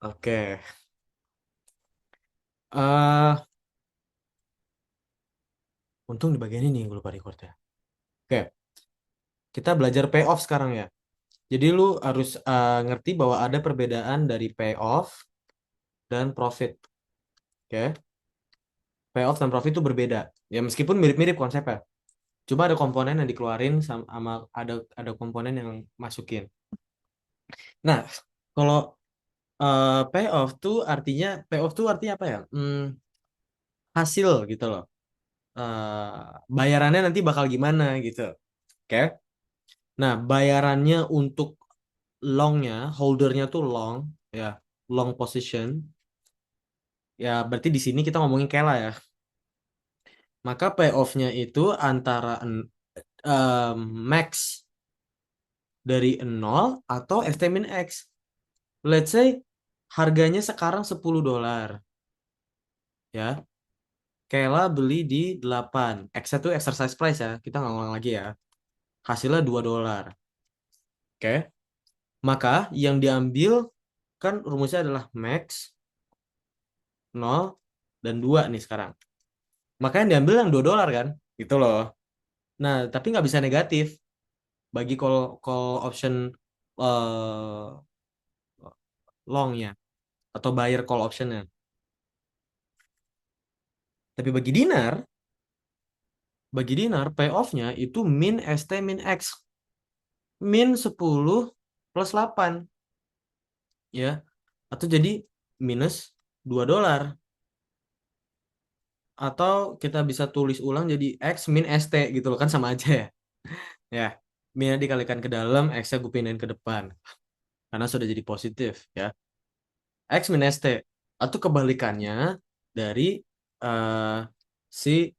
Oke. eh Untung di bagian ini gue lupa record ya. Oke, kita belajar payoff sekarang ya. Jadi lu harus ngerti bahwa ada perbedaan dari payoff dan profit. Oke, payoff dan profit itu berbeda. Ya meskipun mirip-mirip konsepnya. Cuma ada komponen yang dikeluarin sama ada komponen yang masukin. Nah, kalau payoff tuh artinya apa ya? Hasil gitu loh. Bayarannya nanti bakal gimana gitu. Oke. Nah, bayarannya untuk longnya, holdernya tuh long, ya, long position. Ya, berarti di sini kita ngomongin Kela ya. Maka payoff-nya itu antara max dari nol atau ST min X. Let's say harganya sekarang $10, ya. Kela beli di 8. X itu exercise price ya. Kita nggak ngulang lagi ya. Hasilnya $2. Oke. Maka yang diambil kan rumusnya adalah max, nol dan 2 nih sekarang. Maka yang diambil yang $2 kan? Gitu loh. Nah, tapi nggak bisa negatif bagi call call option longnya atau buyer call optionnya. Tapi bagi dinar payoff-nya itu min ST min X. Min 10 plus 8 ya. Atau jadi minus $2. Atau kita bisa tulis ulang jadi X min ST gitu loh kan sama aja ya. Ya, min dikalikan ke dalam, X-nya gue pindahin ke depan. Karena sudah jadi positif ya. X min ST. Atau kebalikannya dari eh, si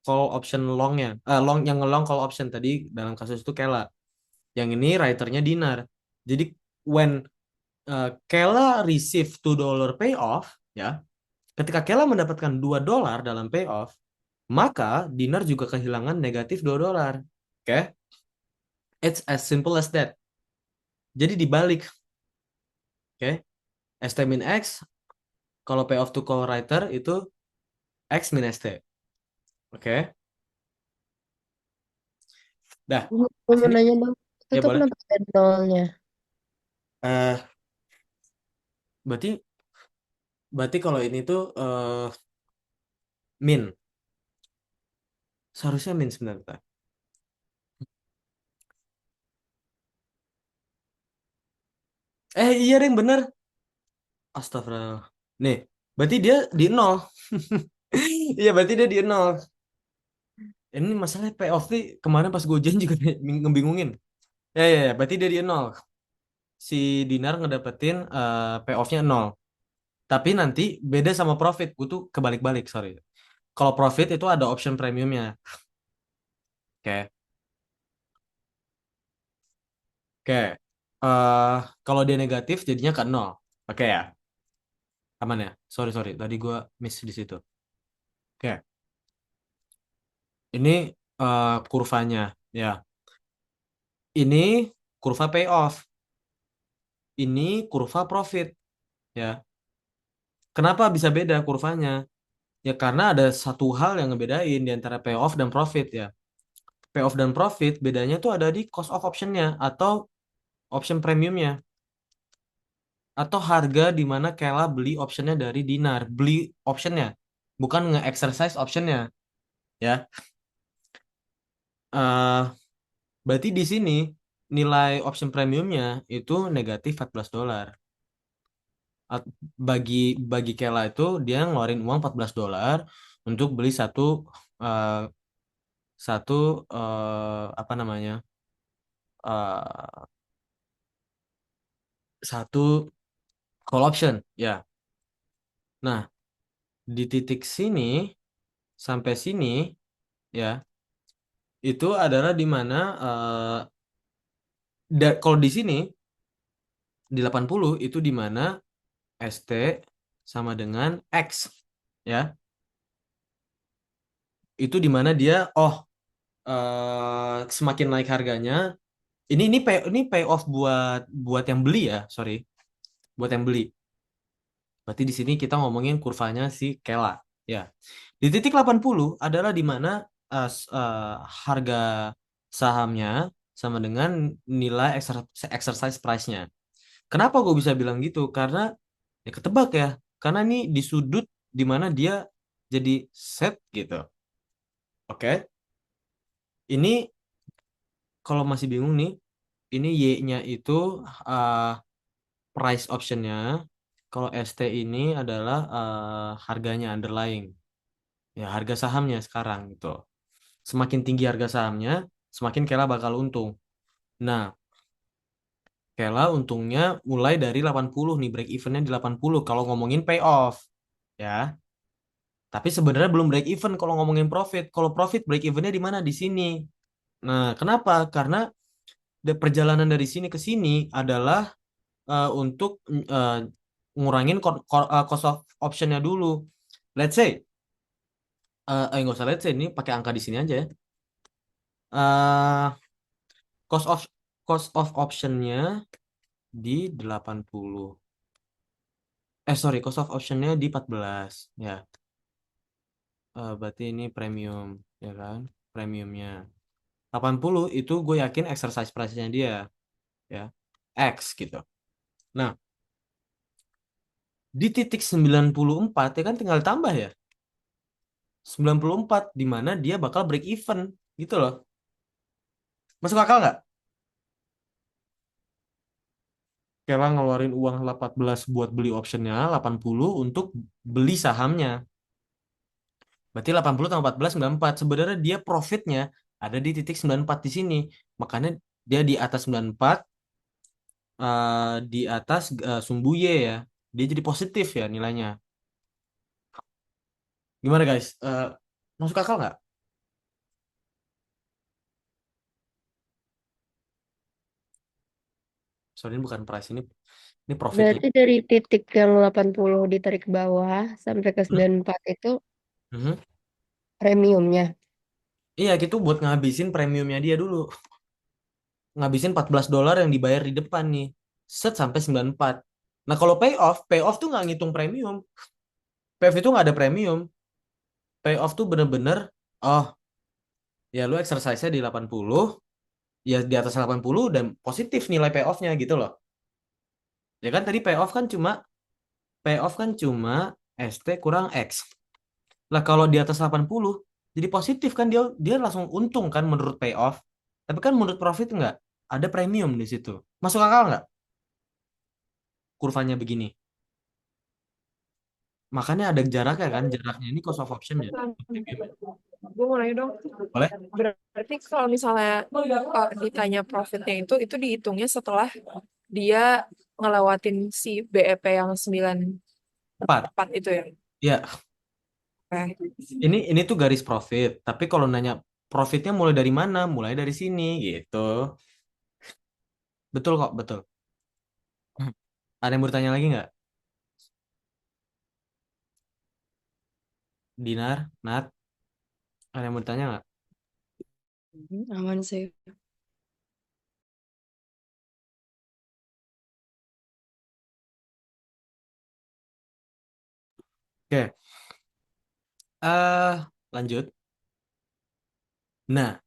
call option longnya. Long yang ngelong call option tadi dalam kasus itu Kela. Yang ini writernya Dinar. Jadi when Kela receive $2 payoff ya, ketika Kela mendapatkan $2 dalam payoff, maka Dinar juga kehilangan negatif $2. Oke? It's as simple as that. Jadi dibalik, oke? ST min X kalau payoff to call writer itu X min ST. Oke? Dah, Gue mau sini nanya dong, itu ya tuh boleh. kenapa ada nolnya? Eh, berarti berarti kalau ini tuh min. Seharusnya min sebenarnya. Iya deh, bener. Astagfirullah. Nih, berarti dia di nol. Iya, berarti dia di nol. Ini masalahnya payoff nih kemarin pas gue ujian juga ngebingungin. Ya, berarti dia di nol. Si Dinar ngedapetin payoff-nya nol. Tapi nanti beda sama profit. Gue tuh kebalik-balik, sorry. Kalau profit itu ada option premiumnya. Oke. Oke. eh Kalau dia negatif jadinya ke nol. Oke ya. Aman ya? Sorry. Tadi gue miss di situ. Oke. Ini kurvanya. Ya. Ini kurva payoff. Ini kurva profit. Ya. Kenapa bisa beda kurvanya? Ya karena ada satu hal yang ngebedain di antara payoff dan profit ya. Payoff dan profit bedanya tuh ada di cost of optionnya atau option premiumnya. Atau harga di mana Kela beli optionnya dari Dinar. Beli optionnya. Bukan nge-exercise optionnya. Ya. eh Berarti di sini nilai option premiumnya itu negatif $14. At- Bagi bagi Kela itu dia ngeluarin uang $14 untuk beli eh, satu apa namanya eh, satu call option ya. Nah di titik sini sampai sini ya itu adalah di mana kalau di sini di 80 itu di mana ST sama dengan X ya. Itu di mana dia semakin naik harganya. Ini pay off buat buat yang beli ya, sorry. buat yang beli. Berarti di sini kita ngomongin kurvanya si Kela. Ya. Di titik 80 adalah di mana harga sahamnya sama dengan nilai exercise price-nya. Kenapa gue bisa bilang gitu? Karena ya ketebak ya. Karena ini di sudut di mana dia jadi set gitu. Oke. Ini kalau masih bingung nih, ini Y-nya itu uh, price optionnya. Kalau ST ini adalah harganya underlying. Ya, harga sahamnya sekarang gitu. Semakin tinggi harga sahamnya, semakin Kela bakal untung. Nah, Kela untungnya mulai dari 80 nih, break evennya di 80 kalau ngomongin payoff. Ya, tapi sebenarnya belum break even kalau ngomongin profit. Kalau profit break evennya di mana? Di sini. Nah, kenapa? Karena perjalanan dari sini ke sini adalah untuk eh, ngurangin cost of optionnya dulu. Let's say, nggak usah let's say, ini pakai angka di sini aja ya. eh cost of optionnya di 80. Sorry, cost of optionnya di 14. Ya, berarti ini premium, ya kan? Premiumnya. 80 itu gue yakin exercise price-nya dia, ya. X gitu. Nah, di titik 94 ya kan tinggal tambah ya. 94 di mana dia bakal break even gitu loh. Masuk akal nggak? Kela ngeluarin uang 14 buat beli optionnya, 80 untuk beli sahamnya. Berarti 80 tambah 14, 94. Sebenarnya dia profitnya ada di titik 94 di sini. Makanya dia di atas 94, di atas sumbu Y ya. Dia jadi positif ya nilainya. Gimana guys? Masuk akal nggak? Soalnya ini bukan price, ini profitnya. Berarti dari titik yang 80 ditarik ke bawah sampai ke Hmm? 94 itu Mhm. premiumnya. Iya gitu buat ngabisin premiumnya dia dulu. Ngabisin $14 yang dibayar di depan nih. Set sampai 94. Nah kalau payoff tuh nggak ngitung premium. Payoff itu nggak ada premium. Payoff tuh bener-bener, oh ya lu exercise-nya di 80, ya di atas 80 dan positif nilai payoff-nya gitu loh. Ya kan tadi payoff kan cuma ST kurang X. Lah kalau di atas 80 jadi positif kan dia dia langsung untung kan menurut payoff. Tapi kan menurut profit nggak. Ada premium di situ. Masuk akal nggak kurvanya begini? Makanya ada jaraknya kan. Jaraknya ini cost of option ya. Gue mau nanya dong. Boleh? Berarti kalau misalnya ditanya profitnya itu dihitungnya setelah dia ngelewatin si BEP yang 4. 94 itu ya. Ya, Oke. ini tuh garis profit. Tapi kalau nanya profitnya mulai dari mana? Mulai dari sini gitu. Betul kok, betul. Ada yang bertanya lagi nggak? Dinar, Nat, ada yang bertanya nggak? Aman sih. Oke, lanjut. Nah,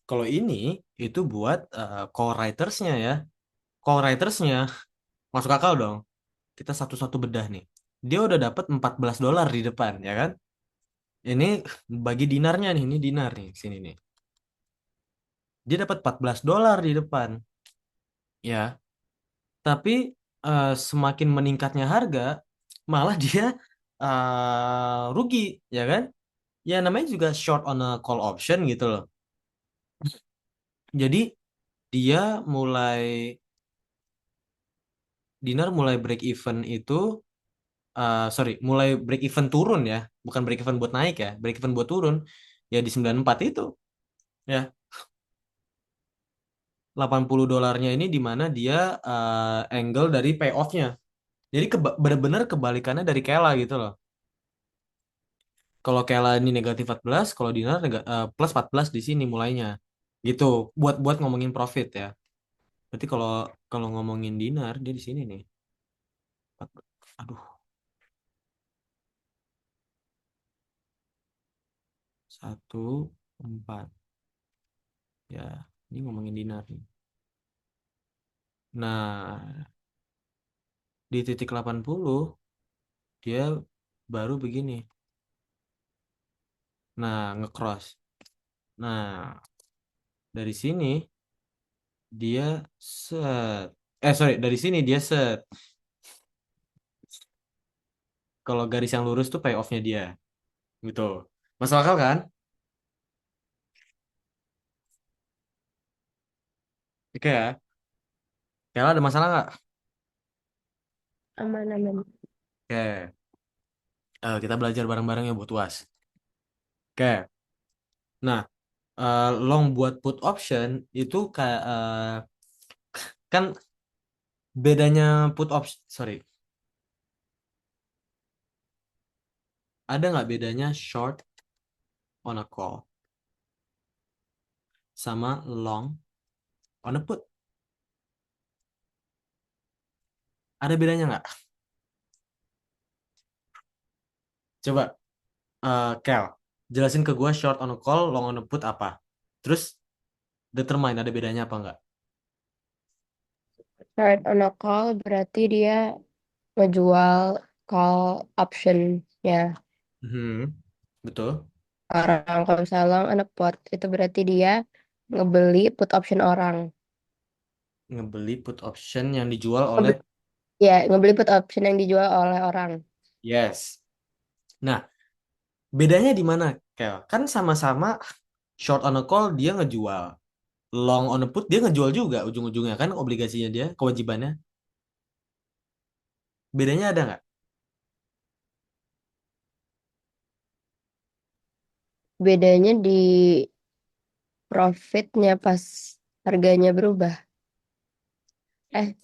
kalau ini itu buat co-writersnya ya. Co-writersnya masuk akal dong. Kita satu-satu bedah nih. Dia udah dapat $14 di depan, ya kan? Ini bagi dinarnya nih, ini dinar nih, sini nih. Dia dapat $14 di depan, ya. Tapi semakin meningkatnya harga, malah dia rugi, ya kan? Ya namanya juga short on a call option gitu loh. Jadi dia mulai dinar mulai break even itu sorry, mulai break even turun ya, bukan break even buat naik ya, break even buat turun ya di 94 itu ya. $80 ini di mana dia angle dari payoff-nya. Jadi benar-benar kebalikannya dari Kela gitu loh. Kalau Kela ini negatif 14, kalau Dinar plus 14 di sini mulainya. Gitu. Buat buat ngomongin profit ya. Berarti kalau kalau ngomongin Dinar dia di sini nih. Aduh, 1,4. Ya, ini ngomongin dinar nih. Nah, di titik 80 dia baru begini. Nah, ngecross. Nah, dari sini dia set. Sorry, dari sini dia set. Kalau garis yang lurus tuh payoff-nya dia. Gitu. Masuk akal kan? Oke ya. Kayla ada masalah nggak? Aman-aman. Oke. Kita belajar bareng-bareng ya buat UAS. Oke. Nah, long buat put option itu kayak kan bedanya put option, sorry, ada nggak bedanya short on a call sama long on a put? Ada bedanya nggak? Coba, Kel, jelasin ke gue short on a call, long on a put apa? Terus determine ada bedanya apa nggak? Short on a call berarti dia ngejual call option-nya Hmm, betul. orang. Kalau misalnya long on a put itu berarti dia ngebeli put option orang. Ngebeli put option yang dijual oleh, Ngebeli, ya, ngebeli put option yang dijual oleh orang. yes. Nah, bedanya di mana, Kel? Kan sama-sama short on a call dia ngejual. Long on a put dia ngejual juga ujung-ujungnya kan obligasinya dia, kewajibannya. Bedanya ada nggak? Bedanya di profitnya pas harganya berubah.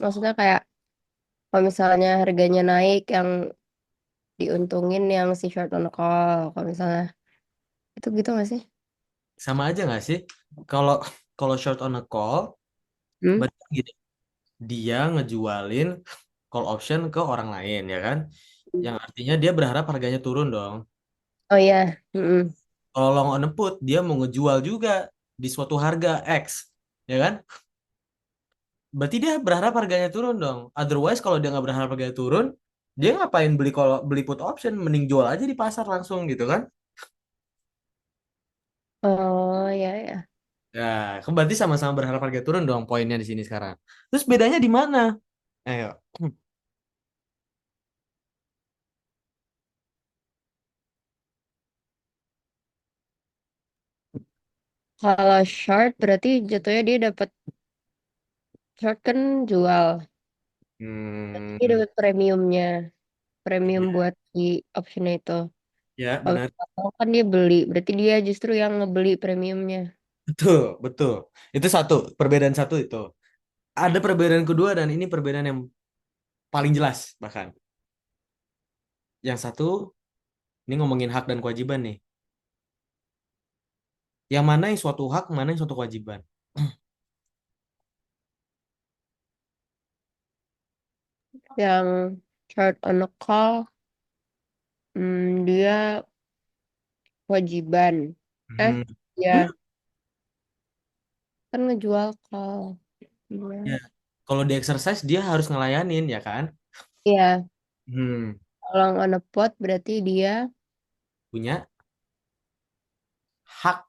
Maksudnya kayak kalau misalnya harganya naik yang diuntungin yang si short on call. Kalau misalnya itu gitu nggak sih? Sama aja nggak sih? Kalau kalau short on a call, Hmm? berarti gini, dia ngejualin call option ke orang lain ya kan? Yang artinya dia berharap harganya turun dong. Oh iya. Mm-mm. Kalau long on a put, dia mau ngejual juga di suatu harga X, ya kan? Berarti dia berharap harganya turun dong. Otherwise kalau dia nggak berharap harganya turun, dia ngapain beli kalau beli put option? Mending jual aja di pasar langsung gitu kan? Oh ya ya. Ya, kan berarti sama-sama berharap harga turun dong poinnya di sini sekarang. Terus bedanya di mana? Ayo. Kalau short berarti jatuhnya dia dapat short kan jual. Dia Hmm, dapat premiumnya, premium ya, buat si optionnya itu. ya Kalau benar. misalnya kan dia beli, berarti dia justru yang ngebeli premiumnya. Betul, betul. Itu satu, perbedaan satu itu. Ada perbedaan kedua dan ini perbedaan yang paling jelas bahkan. Yang satu, ini ngomongin hak dan kewajiban nih. Yang mana yang suatu hak, mana yang suatu kewajiban. Yang short on a call, dia kewajiban. Eh, Hmm. ya Hmm, kan ngejual call. Iya. ya. Kalau di exercise dia harus ngelayanin ya kan? Iya, Hmm. kalau on a pot berarti dia Punya hak,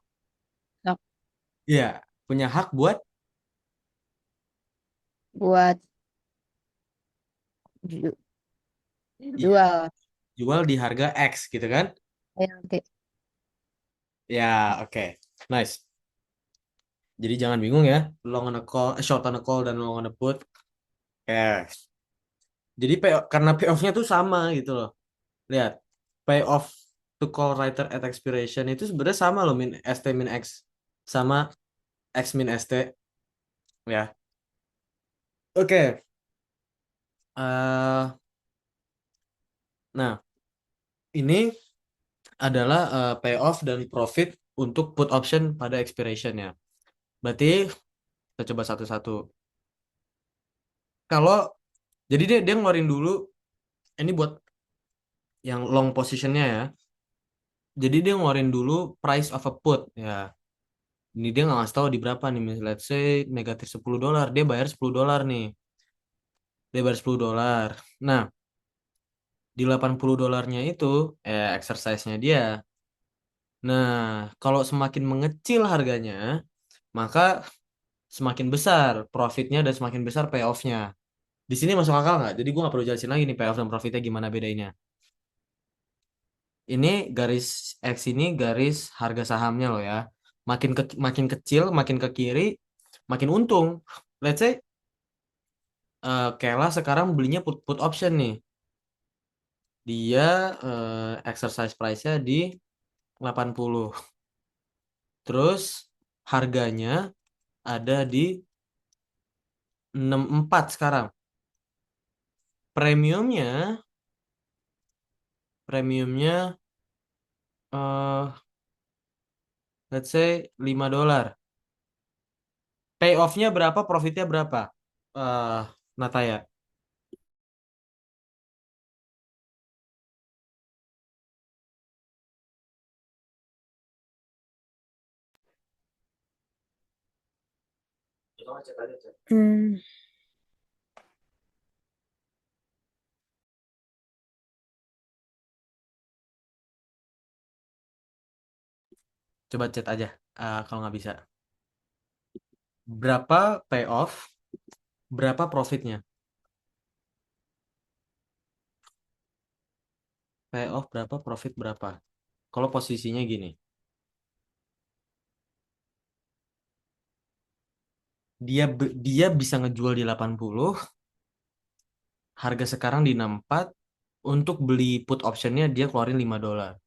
hak ya, punya hak buat, buat ju- iya, jual. jual di harga X gitu kan? Ya, nanti. Ya, oke. Nice. Jadi jangan bingung ya, long on a call, short on a call dan long on a put. Yes. Jadi karena payoff-nya tuh sama gitu loh. Lihat, payoff to call writer at expiration itu sebenarnya sama loh min ST min X sama X min ST ya. Oke. Nah, ini adalah payoff dan profit untuk put option pada expiration ya. Berarti kita coba satu-satu. Kalau jadi dia ngeluarin dulu Ini buat yang long positionnya ya. Jadi dia ngeluarin dulu price of a put ya. Ini dia nggak ngasih tahu di berapa nih. Let's say negatif $10. Dia bayar $10 nih. Dia bayar $10. Nah, di $80-nya itu exercise-nya dia. Nah, kalau semakin mengecil harganya, maka semakin besar profitnya dan semakin besar payoff-nya. Di sini masuk akal nggak? Jadi gue nggak perlu jelasin lagi nih payoff dan profitnya gimana bedainnya. Ini garis X ini garis harga sahamnya loh ya. Makin kecil, makin ke kiri, makin untung. Let's say Kela sekarang belinya put option nih. Dia exercise price-nya di 80. Terus harganya ada di 64 sekarang. Premiumnya premiumnya eh let's say $5. Payoff-nya berapa, profitnya berapa? Eh Nataya. Hmm. Coba chat aja kalau nggak bisa. Berapa payoff, berapa profitnya? Payoff berapa, profit berapa? Kalau posisinya gini, dia bisa ngejual di 80, harga sekarang di 64, untuk beli put optionnya dia keluarin $5.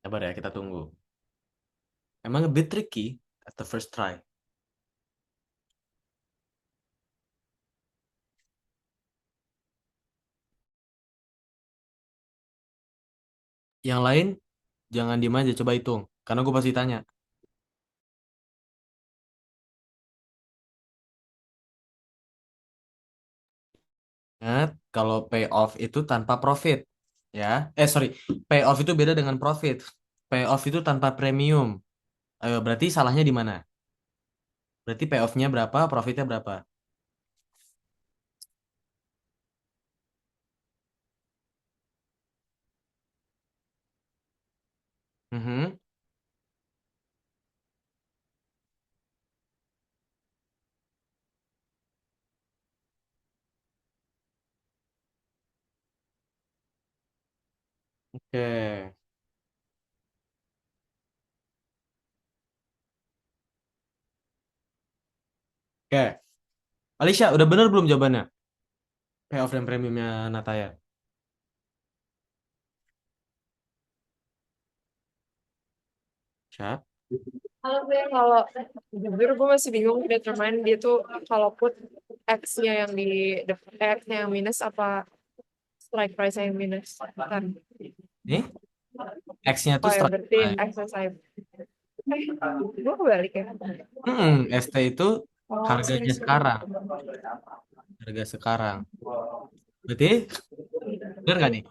Sabar ya, kita tunggu. Emang a bit tricky at the first try. Yang lain jangan diem aja, coba hitung. Karena gue pasti tanya. Ingat, kalau payoff itu tanpa profit. Ya, sorry. Payoff itu beda dengan profit. Payoff itu tanpa premium. Ayo, berarti salahnya di mana? Berarti payoff-nya berapa, profitnya berapa? Mhm. Oke. Oke. Alicia, udah bener belum jawabannya? Payoff dan premiumnya Nataya. Siap. Kalau jujur gue masih bingung determine dia tuh kalau put X-nya yang di depan, X-nya yang minus apa strike price yang minus. Bentar. Nih, X-nya tuh Oh ya strike berarti price. exercise. Gue kebalik ya. ST itu Oh, sorry, harganya sorry. sekarang. Harga sekarang. Berarti, bener nggak nih?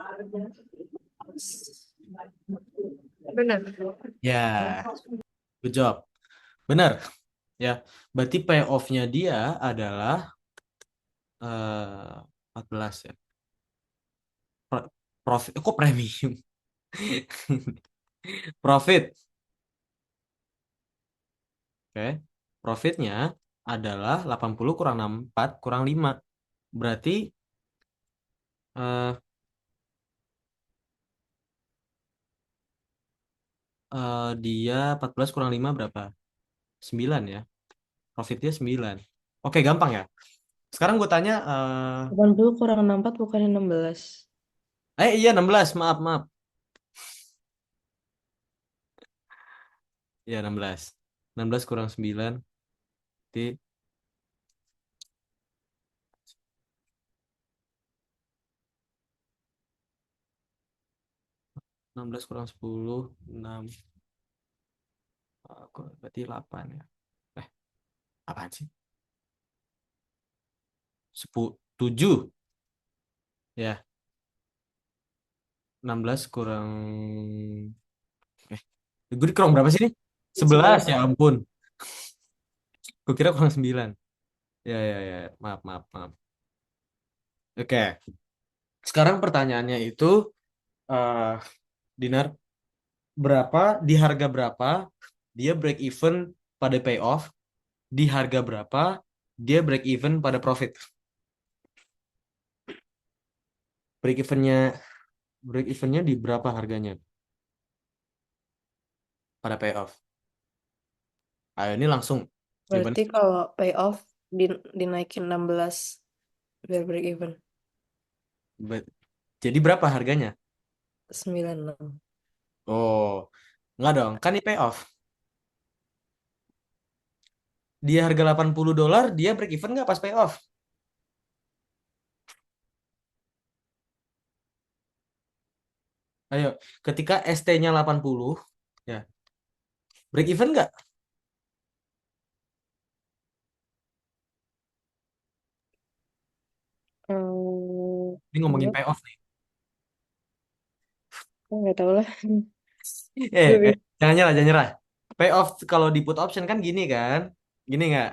Benar. Ya, good job. Bener. Ya, berarti payoff-nya dia adalah 14 ya. Profit, kok premium? Profit, oke. Profitnya adalah 80 kurang 64 kurang 5. Berarti eh, dia 14 kurang 5 berapa? 9 ya. Profitnya 9. Oke, gampang ya. Sekarang gue tanya, 80 kurang 64 bukan 16. iya 16, maaf, maaf. Iya 16. 16 kurang 9, berarti 16 kurang 10, 6. Berarti 8 ya. Eh, apaan sih? 10, 7. Ya, 16 kurang... Eh, gue kurang berapa sih nih? 11, 11. ya ampun. Gue kira kurang 9. Ya, ya, ya. Maaf, maaf, maaf. Oke. Sekarang pertanyaannya itu, eh Dinar, berapa, di harga berapa dia break even pada payoff, di harga berapa dia break even pada profit. Break evennya break evennya di berapa harganya pada payoff. Ayo ini langsung jawaban. Berarti kalau payoff dinaikin 16 biar break even. Jadi berapa harganya? 96. Oh, nggak dong. Kan ini payoff. Dia harga $80, dia break even nggak pas payoff? Ayo, ketika ST-nya 80, ya, break even nggak? Ini ngomongin Enggak, payoff nih. aku nggak tahu lah. Eh, Gue eh, bingung. jangan nyerah, jangan nyerah. Payoff kalau di put option kan gini kan? Gini nggak?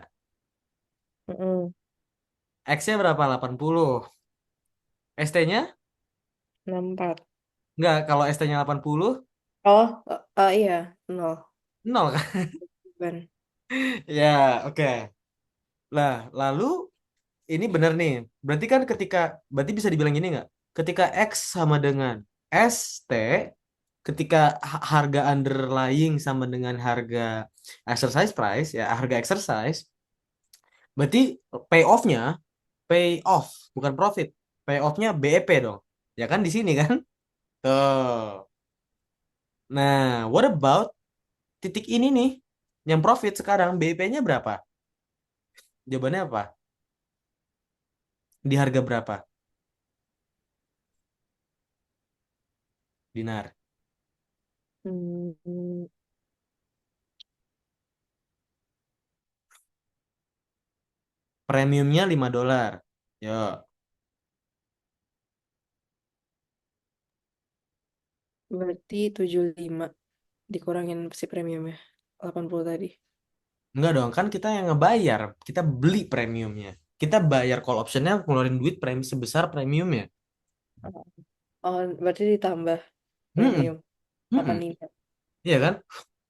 Mm-mm. X-nya berapa? 80. ST-nya? 64. Nggak, kalau ST-nya 80, Oh, iya, 0. 0 kan? Ban. Ya, oke. Lah, lalu ini benar nih. Berarti kan berarti bisa dibilang gini nggak? Ketika X sama dengan ST, ketika harga underlying sama dengan harga exercise price, ya harga exercise, berarti payoff-nya, payoff, bukan profit. Payoff-nya BEP dong. Ya kan di sini kan? Tuh. Nah, what about titik ini nih? Yang profit sekarang BEP-nya berapa? Jawabannya apa? Di harga berapa? Dinar. Hmm, Premiumnya $5. Yo, berarti 75 dikurangin si premiumnya. 80 tadi. enggak dong, kan kita yang ngebayar. Kita beli premiumnya. Kita bayar call optionnya ngeluarin duit sebesar premiumnya. Oh, berarti ditambah Hmm, premium hmm, 85. iya kan?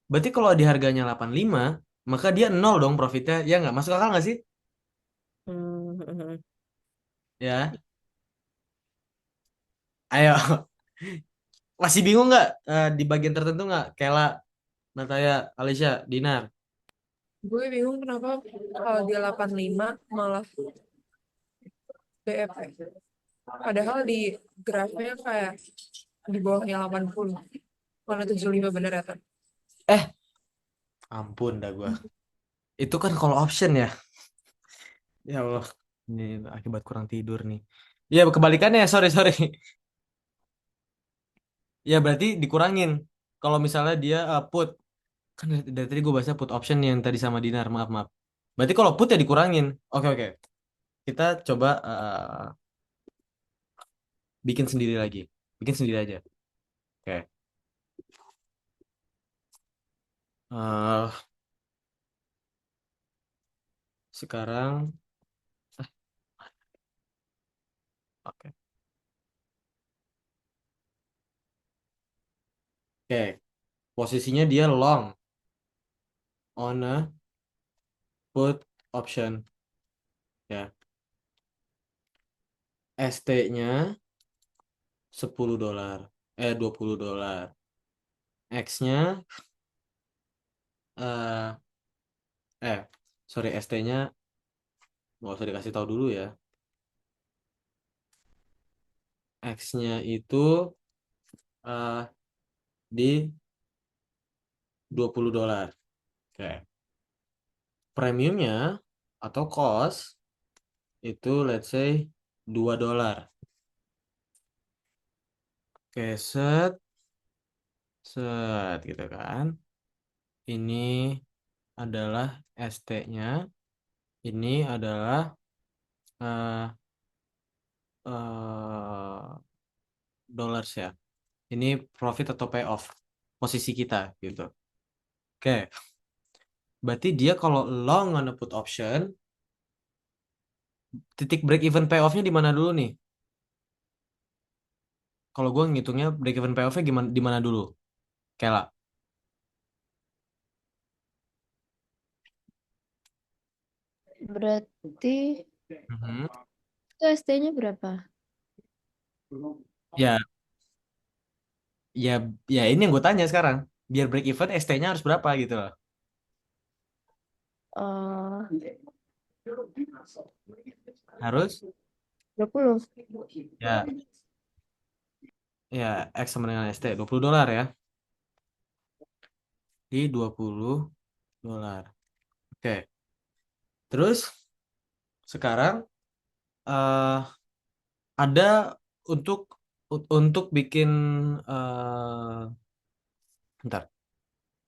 Berarti kalau di harganya 85, maka dia nol dong profitnya. Ya nggak? Masuk akal nggak sih? Hmm, hmm, hmm. Ya, ayo. Masih bingung nggak di bagian tertentu nggak? Kela, Nataya, Alicia, Dinar. Gue bingung kenapa kalau dia 85 malah BEP. Padahal di grafnya kayak di bawahnya 80. Mana 75 bener ya, Tan? Eh, ampun dah gua. Itu kan call option ya. Ya Allah, ini akibat kurang tidur nih. Ya, kebalikannya, sorry, sorry. Ya, berarti dikurangin. Kalau misalnya dia put, kan dari tadi gue bahasnya put option yang tadi sama Dinar, maaf, maaf. Berarti kalau put ya dikurangin. Oke, oke. Kita coba bikin sendiri lagi. Bikin sendiri aja. Oke. Eh, sekarang, oke. Oke, posisinya dia long on a put option. Ya. ST-nya $10. $20. X-nya eh sorry, ST-nya nggak usah dikasih tahu dulu ya. X-nya itu eh di $20. Oke. Premiumnya atau cost itu let's say $2. Oke, set. Set gitu kan. Ini adalah ST-nya, ini adalah eh dollars ya. Ini profit atau payoff posisi kita gitu. Oke, berarti dia kalau long on a put option, titik break even payoff-nya di mana dulu nih? Kalau gue ngitungnya break even payoff-nya gimana di mana dulu? Kela. Berarti Mhm. itu ST-nya berapa? Ya, ya, ya ini yang gue tanya sekarang. Biar break even ST-nya harus berapa gitu loh. Eh, Harus 20. ya, ya X sama dengan ST $20 ya. Di $20. Oke. Terus sekarang eh ada untuk untuk bikin bentar.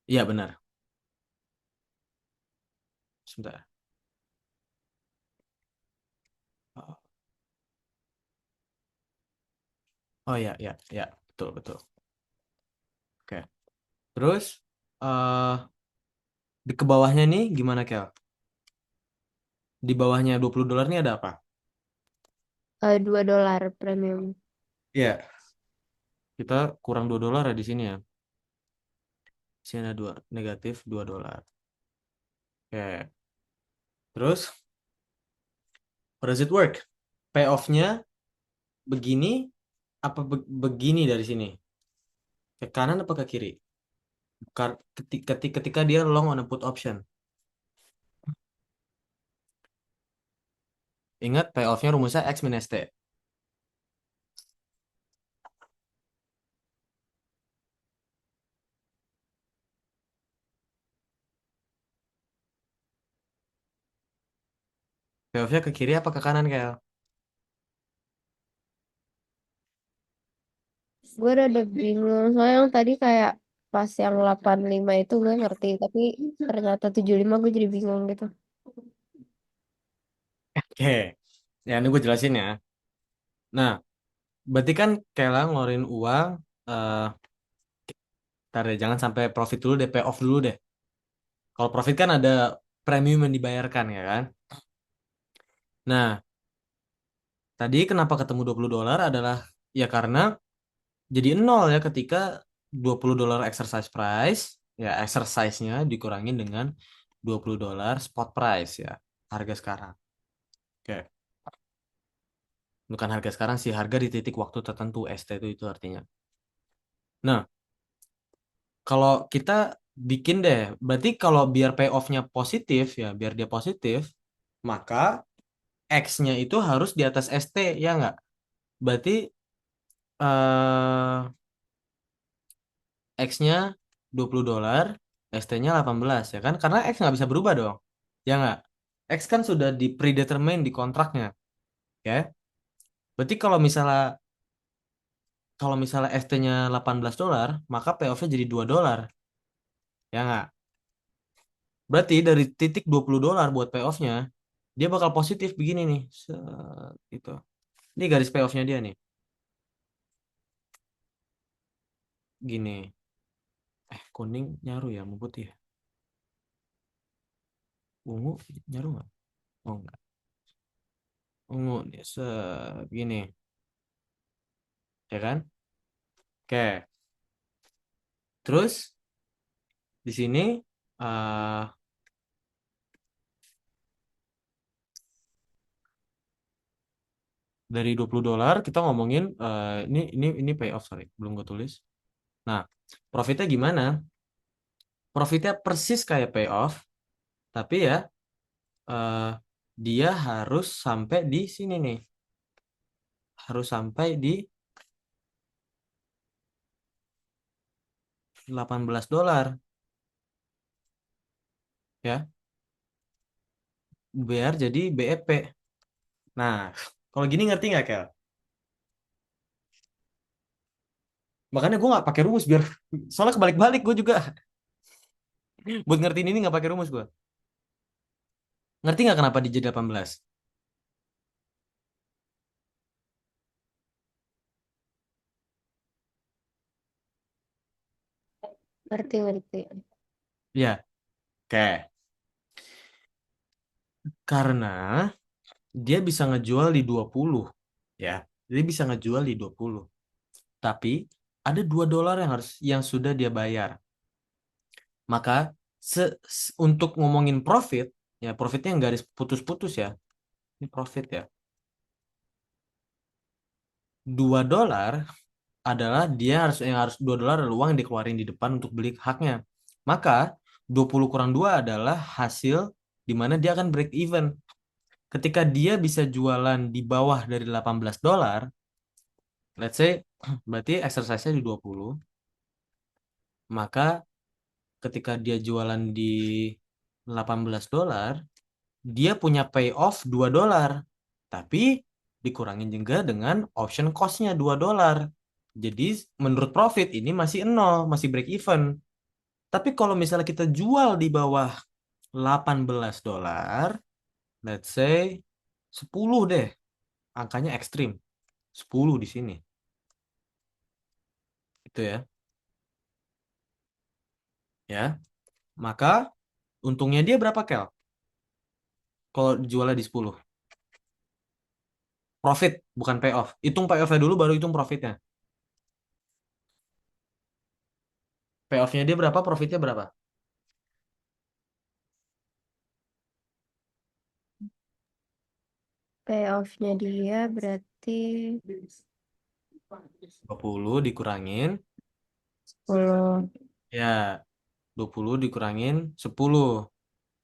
Iya benar. Sebentar. Oh ya, ya, ya, betul, betul. Oke. Terus eh di ke bawahnya nih gimana Kel? Di bawahnya $20 nih ada apa? $2 premium. Iya, kita kurang $2 ya di sini ya. Di sini ada dua, negatif $2. Oke. Terus, how does it work? Payoff-nya begini apa begini dari sini? Ke kanan apa ke kiri? Ketika dia long on a put option. Ingat payoff-nya rumusnya X minus T. Payoff-nya ke kiri apa ke kanan, Kel? Gue rada bingung. Soalnya yang tadi kayak pas yang 85 itu gue ngerti. Tapi ternyata 75 gue jadi bingung gitu. Oke. Ya, ini gue jelasin ya. Nah, berarti kan Kela ngeluarin uang, eh ntar deh, jangan sampai profit dulu deh, payoff dulu deh. Kalau profit kan ada premium yang dibayarkan ya kan? Nah, tadi kenapa ketemu $20 adalah ya karena jadi nol ya ketika $20 exercise price, ya exercise-nya dikurangin dengan $20 spot price ya, harga sekarang. Oke, bukan harga sekarang sih, harga di titik waktu tertentu ST itu artinya. Nah, kalau kita bikin deh, berarti kalau biar payoff-nya positif ya, biar dia positif, maka X-nya itu harus di atas ST ya nggak? Berarti eh X-nya $20, ST-nya 18 ya kan? Karena X nggak bisa berubah dong. Ya nggak? X kan sudah di predetermine di kontraknya, ya. Berarti kalau misalnya ST-nya $18, maka payoff-nya jadi $2, ya nggak? Berarti dari titik $20 buat payoff-nya, dia bakal positif begini nih. Gitu. Ini garis payoff-nya dia nih. Gini. Kuning nyaru ya, mau putih ya? Ungu nyaru nggak? Oh nggak. Ungu nih, segini. Ya kan? Oke. Terus di sini eh dari $20 kita ngomongin ini payoff sorry, belum gue tulis. Nah, profitnya gimana? Profitnya persis kayak payoff, tapi ya eh, dia harus sampai di sini nih. Harus sampai di $18 ya, biar jadi BEP. Nah, kalau gini ngerti nggak, Kel? Makanya gue nggak pakai rumus biar soalnya kebalik-balik gue juga buat ngertiin ini nggak pakai rumus gue. Ngerti nggak kenapa di jadi 18? Ngerti, ngerti. Ya, oke. Karena dia bisa ngejual di 20, ya. Dia bisa ngejual di 20. Tapi ada $2 yang sudah dia bayar. Maka untuk ngomongin profit, ya profitnya yang garis putus-putus ya. Ini profit ya. $2 adalah dia harus $2 adalah uang yang dikeluarin di depan untuk beli haknya. Maka 20 kurang 2 adalah hasil di mana dia akan break even. Ketika dia bisa jualan di bawah dari $18, let's say berarti exercise-nya di 20, maka ketika dia jualan di $18, dia punya payoff $2. Tapi dikurangin juga dengan option cost-nya $2. Jadi menurut profit ini masih nol, masih break even. Tapi kalau misalnya kita jual di bawah $18, let's say 10 deh. Angkanya ekstrim. 10 di sini. Itu ya. Ya. Maka untungnya dia berapa, Kel? Kalau dijualnya di 10. Profit, bukan payoff. Hitung payoff-nya dulu baru hitung profitnya. Payoff-nya dia berapa, profitnya berapa? Payoff-nya dia berarti 20 dikurangin. 10. Ya, 20 dikurangin 10.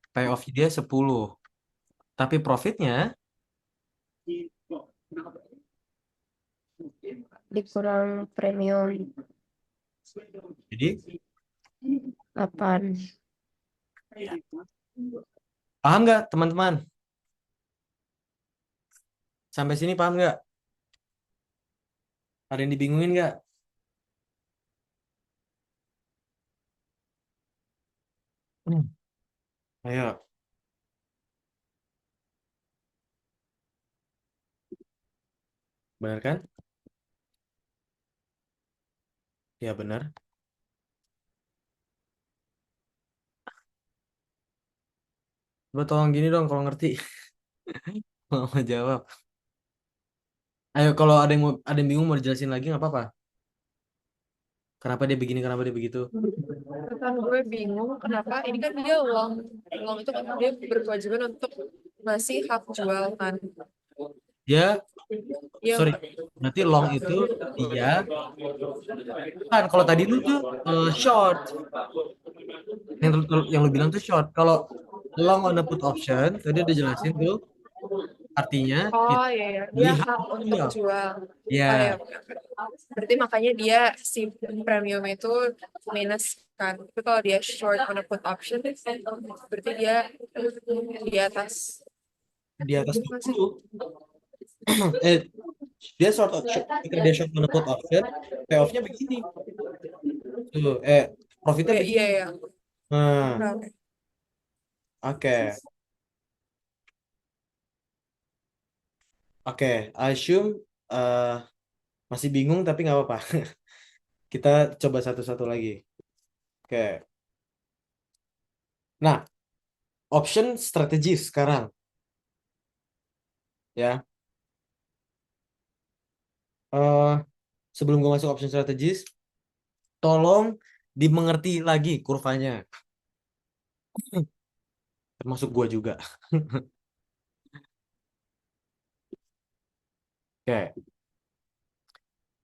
Payoff dia 10. Tapi profitnya Dikurang premium jadi 8. paham nggak teman-teman? Sampai sini paham nggak? Ada yang dibingungin nggak? Hmm. Ayo, benar kan? Ya benar. Coba tolong gini dong kalau ngerti. Nggak mau jawab. Ayo kalau ada yang bingung mau dijelasin lagi nggak apa-apa. Kenapa dia begini, kenapa dia begitu? Kan gue bingung kenapa ini kan dia long long itu kan dia berkewajiban untuk ngasih hak jual kan. Dia, Iya sorry, nggak? berarti long itu dia kan kalau tadi lu tuh short. Yang lu bilang tuh short. Kalau long on the put option, tadi udah jelasin tuh artinya Oh kita iya, iya. Dia beli hak hak untuk jual. jual. Ya, Oh ya, oke, oke. Berarti makanya dia si premium itu minus kan. Tapi kalau dia short on a put option, berarti dia di atas. di atas Masih. 20. eh dia ketika dia short on the put option, payoff-nya begini. Tuh, profitnya Iya, begini. iya, iya. Nah, Oke. oke. Oke, I assume eh, masih bingung tapi nggak apa-apa. Kita coba satu-satu lagi. Oke. Nah, option strategis sekarang ya. eh Sebelum gue masuk option strategis, tolong dimengerti lagi kurvanya. Termasuk gue juga. Oke.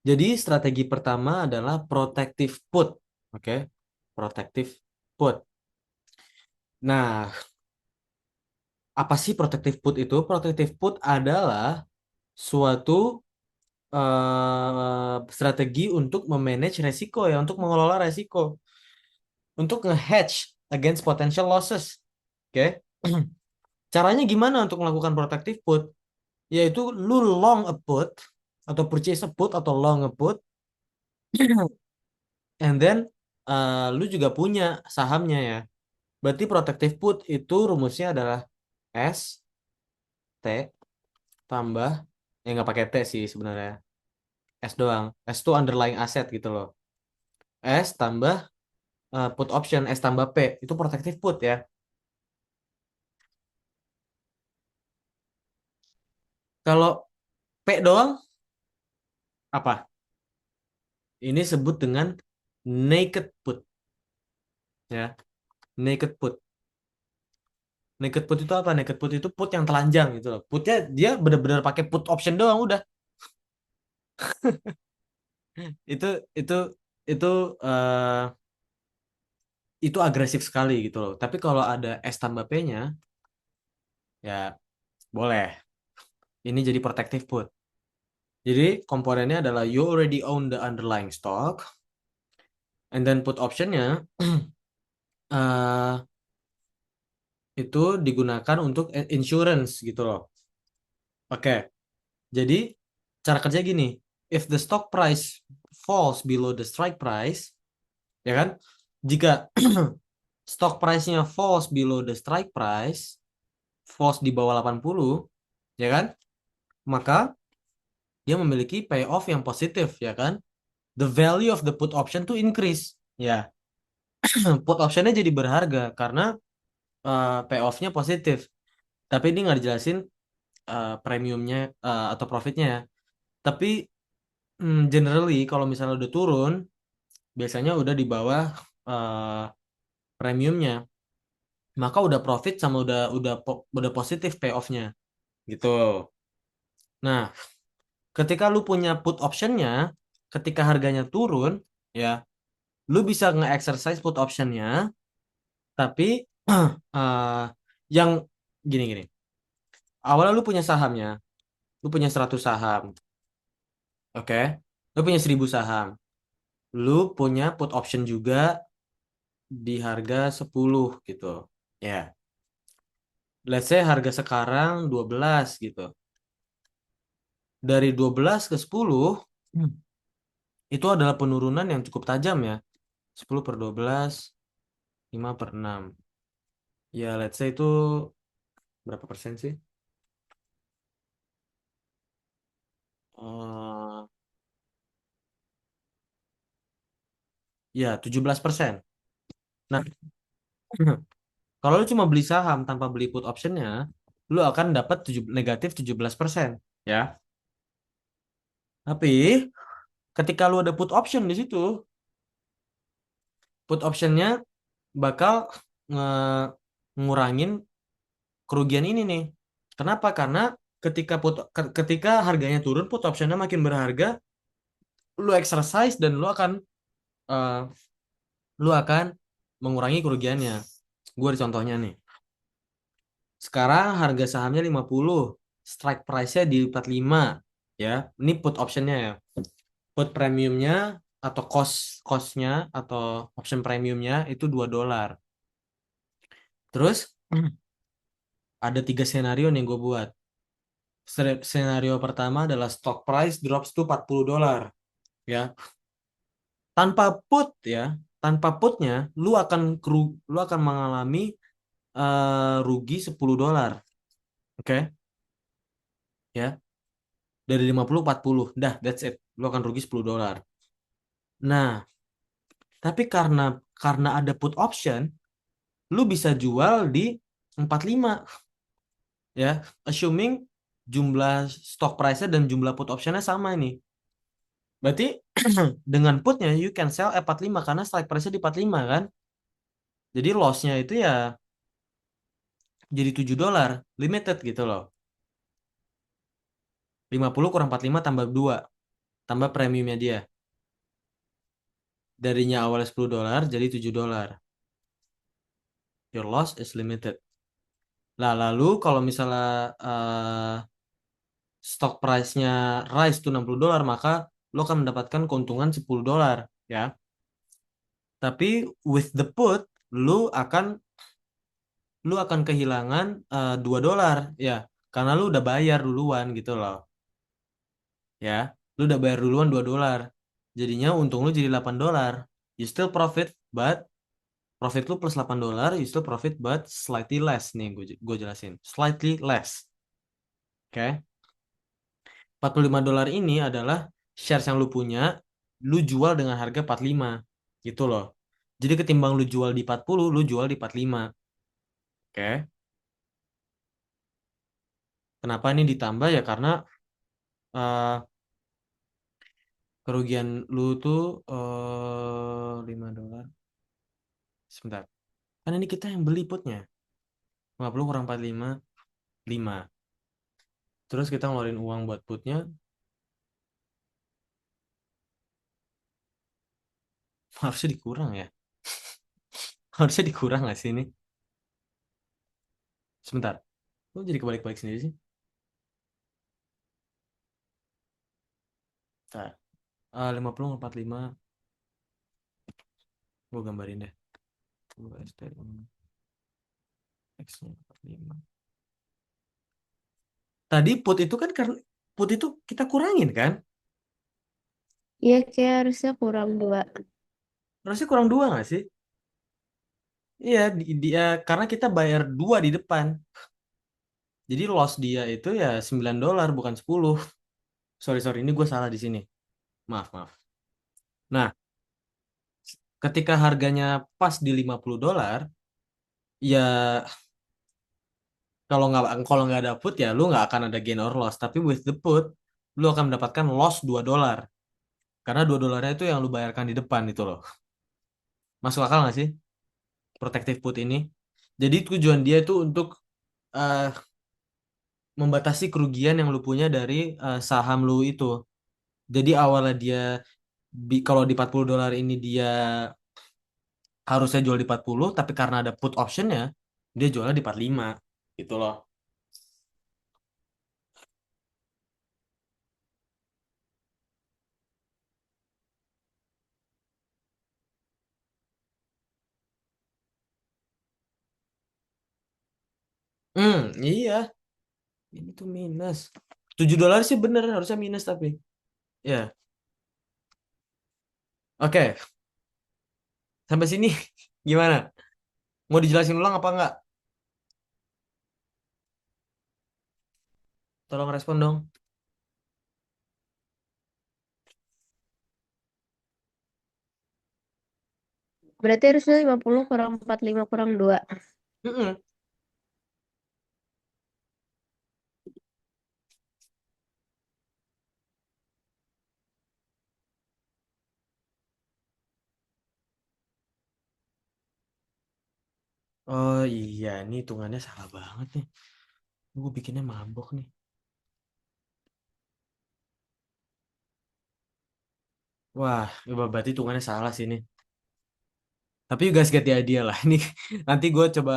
Jadi strategi pertama adalah protective put. Oke. Protective put. Nah, apa sih protective put itu? Protective put adalah suatu strategi untuk memanage resiko ya, untuk mengelola resiko, untuk nge-hedge against potential losses. Oke. Caranya gimana untuk melakukan protective put? Yaitu lu long a put atau purchase a put atau long a put And then lu juga punya sahamnya ya. Berarti protective put itu rumusnya adalah S T tambah, ya nggak pakai T sih sebenarnya. S doang. S itu underlying asset gitu loh. S tambah put option, S tambah P. Itu protective put ya. Kalau P doang, apa? Ini sebut dengan naked put ya. Naked put. Naked put itu apa? Naked put itu put yang telanjang gitu loh. Putnya dia bener-bener pakai put option doang udah. Itu itu itu eh, itu agresif sekali gitu loh. Tapi kalau ada S tambah P-nya, ya boleh. Ini jadi protective put. Jadi komponennya adalah you already own the underlying stock, and then put optionnya eh itu digunakan untuk insurance gitu loh. Oke, jadi cara kerja gini, if the stock price falls below the strike price, ya kan? Jika stock price-nya falls below the strike price, falls di bawah 80, ya kan? Maka dia memiliki payoff yang positif, ya kan? The value of the put option to increase. Ya, put optionnya jadi berharga karena payoff-nya positif. Tapi ini nggak dijelasin premiumnya atau profitnya ya. Tapi generally kalau misalnya udah turun, biasanya udah di bawah eh, premiumnya, maka udah profit sama udah positif payoff-nya gitu. Nah, ketika lu punya put optionnya, ketika harganya turun, ya, lu bisa nge-exercise put optionnya, tapi eh, yang gini-gini. Awalnya lu punya sahamnya, lu punya 100 saham, oke? Lu punya 1000 saham. Lu punya put option juga di harga 10 gitu. Ya, let's say harga sekarang 12 gitu. Dari 12 ke 10, itu adalah penurunan yang cukup tajam ya. 10 per 12, 5 per 6. Ya, let's say itu berapa persen sih? Eh ya, 17%. Nah, kalau lu cuma beli saham tanpa beli put optionnya, lu akan dapat negatif 17%. Ya. Tapi ketika lu ada put option di situ, put optionnya bakal ngurangin kerugian ini nih. Kenapa? Karena ketika harganya turun, put optionnya makin berharga, lu exercise dan eh, lu akan mengurangi kerugiannya. Gue ada contohnya nih. Sekarang harga sahamnya 50, strike price-nya di 45, ya. Ini put optionnya ya. Put premiumnya atau cost-nya atau option premiumnya itu $2. Terus ada 3 skenario nih yang gue buat. Skenario pertama adalah stock price drops to $40, ya. Tanpa put ya, tanpa putnya lu akan mengalami rugi $10. Oke, ya. Dari 50 40. Dah, that's it. Lu akan rugi $10. Nah, tapi karena ada put option, lu bisa jual di 45, ya. Assuming jumlah stock price-nya dan jumlah put option-nya sama ini. Berarti dengan putnya you can sell at 45 karena strike price-nya di 45 kan. Jadi loss-nya itu ya jadi $7 limited gitu loh. 50 kurang 45 tambah 2 tambah premiumnya dia. Darinya awalnya $10 jadi $7. Your loss is limited. Lah lalu kalau misalnya stock price-nya rise to $60, maka lo akan mendapatkan keuntungan $10 ya. Tapi with the put lu akan kehilangan $2 ya, karena lu udah bayar duluan gitu loh. Ya, lu udah bayar duluan $2. Jadinya untung lu jadi $8. You still profit, but profit lu plus $8, you still profit, but slightly less. Nih, gue jelasin. Slightly less. Oke. $45 ini adalah shares yang lu punya, lu jual dengan harga 45. Gitu loh. Jadi ketimbang lu jual di 40, lu jual di 45. Oke. Kenapa ini ditambah ya? Karena eh, kerugian lu tuh $5. Sebentar. Kan ini kita yang beli putnya. 50 kurang 45, 5. Terus kita ngeluarin uang buat putnya. Harusnya dikurang ya. Harusnya dikurang nggak sih ini? Sebentar. Lu jadi kebalik-balik sendiri sih? Bentar. 50 45. Gue gambarin deh. USD X-nya 45. Tadi put itu kan karena put itu kita kurangin kan? Iya, kayak harusnya kurang 2. Harusnya kurang 2 nggak sih? Iya, dia karena kita bayar 2 di depan. Jadi loss dia itu ya $9 bukan 10. Sorry, sorry. Ini gue salah di sini. Maaf, maaf. Nah, ketika harganya pas di $50, ya kalau nggak ada put ya lu nggak akan ada gain or loss. Tapi with the put, lu akan mendapatkan loss $2. Karena $2 itu yang lu bayarkan di depan itu loh. Masuk akal nggak sih? Protective put ini. Jadi tujuan dia itu untuk eh, membatasi kerugian yang lu punya dari saham lu itu. Jadi awalnya dia kalau di $40 ini dia harusnya jual di 40, tapi karena ada put optionnya, dia jualnya di 45 gitu loh. Iya, ini tuh minus. $7 sih bener harusnya minus tapi. Ya, oke. Sampai sini gimana? Mau dijelasin ulang apa enggak? Tolong respon dong. Berarti harusnya 50 kurang 45 kurang 2. Mm-mm. Oh iya, ini hitungannya salah banget nih. Gue bikinnya mabok nih. Wah, berarti hitungannya salah sih ini. Tapi you guys get the idea lah. Ini nanti gue coba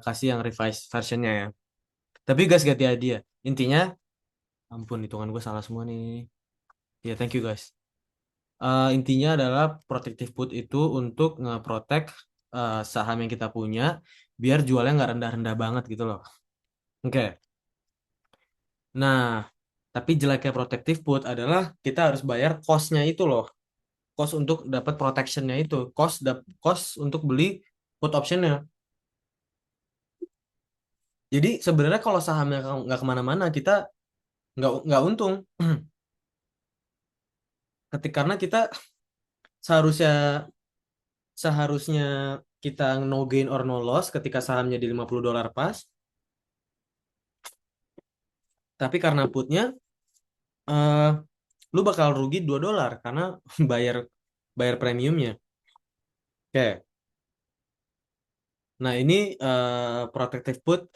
kasih yang revised versionnya ya. Tapi you guys get the idea. Intinya, ampun hitungan gue salah semua nih. Ya, thank you guys. Intinya adalah protective put itu untuk nge-protect saham yang kita punya biar jualnya nggak rendah-rendah banget gitu loh. Oke. Nah, tapi jeleknya protective put adalah kita harus bayar cost-nya itu loh. Cost untuk dapat protection-nya itu. Cost untuk beli put option-nya. Jadi sebenarnya kalau sahamnya nggak kemana-mana, kita nggak untung. Karena kita seharusnya seharusnya kita no gain or no loss ketika sahamnya di $50 pas. Tapi karena putnya, eh, lu bakal rugi $2 karena bayar bayar premiumnya. Oke. Nah ini protective put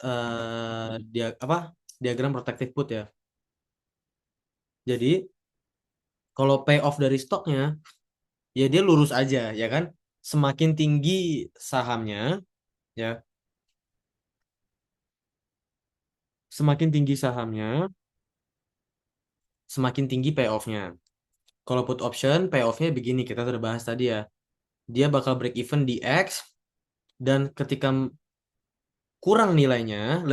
dia apa diagram protective put ya. Jadi kalau payoff dari stoknya ya dia lurus aja ya kan. Semakin tinggi sahamnya ya, semakin tinggi sahamnya, semakin tinggi payoffnya. Kalau put option payoffnya begini kita sudah bahas tadi ya. Dia bakal break even di X dan ketika kurang nilainya,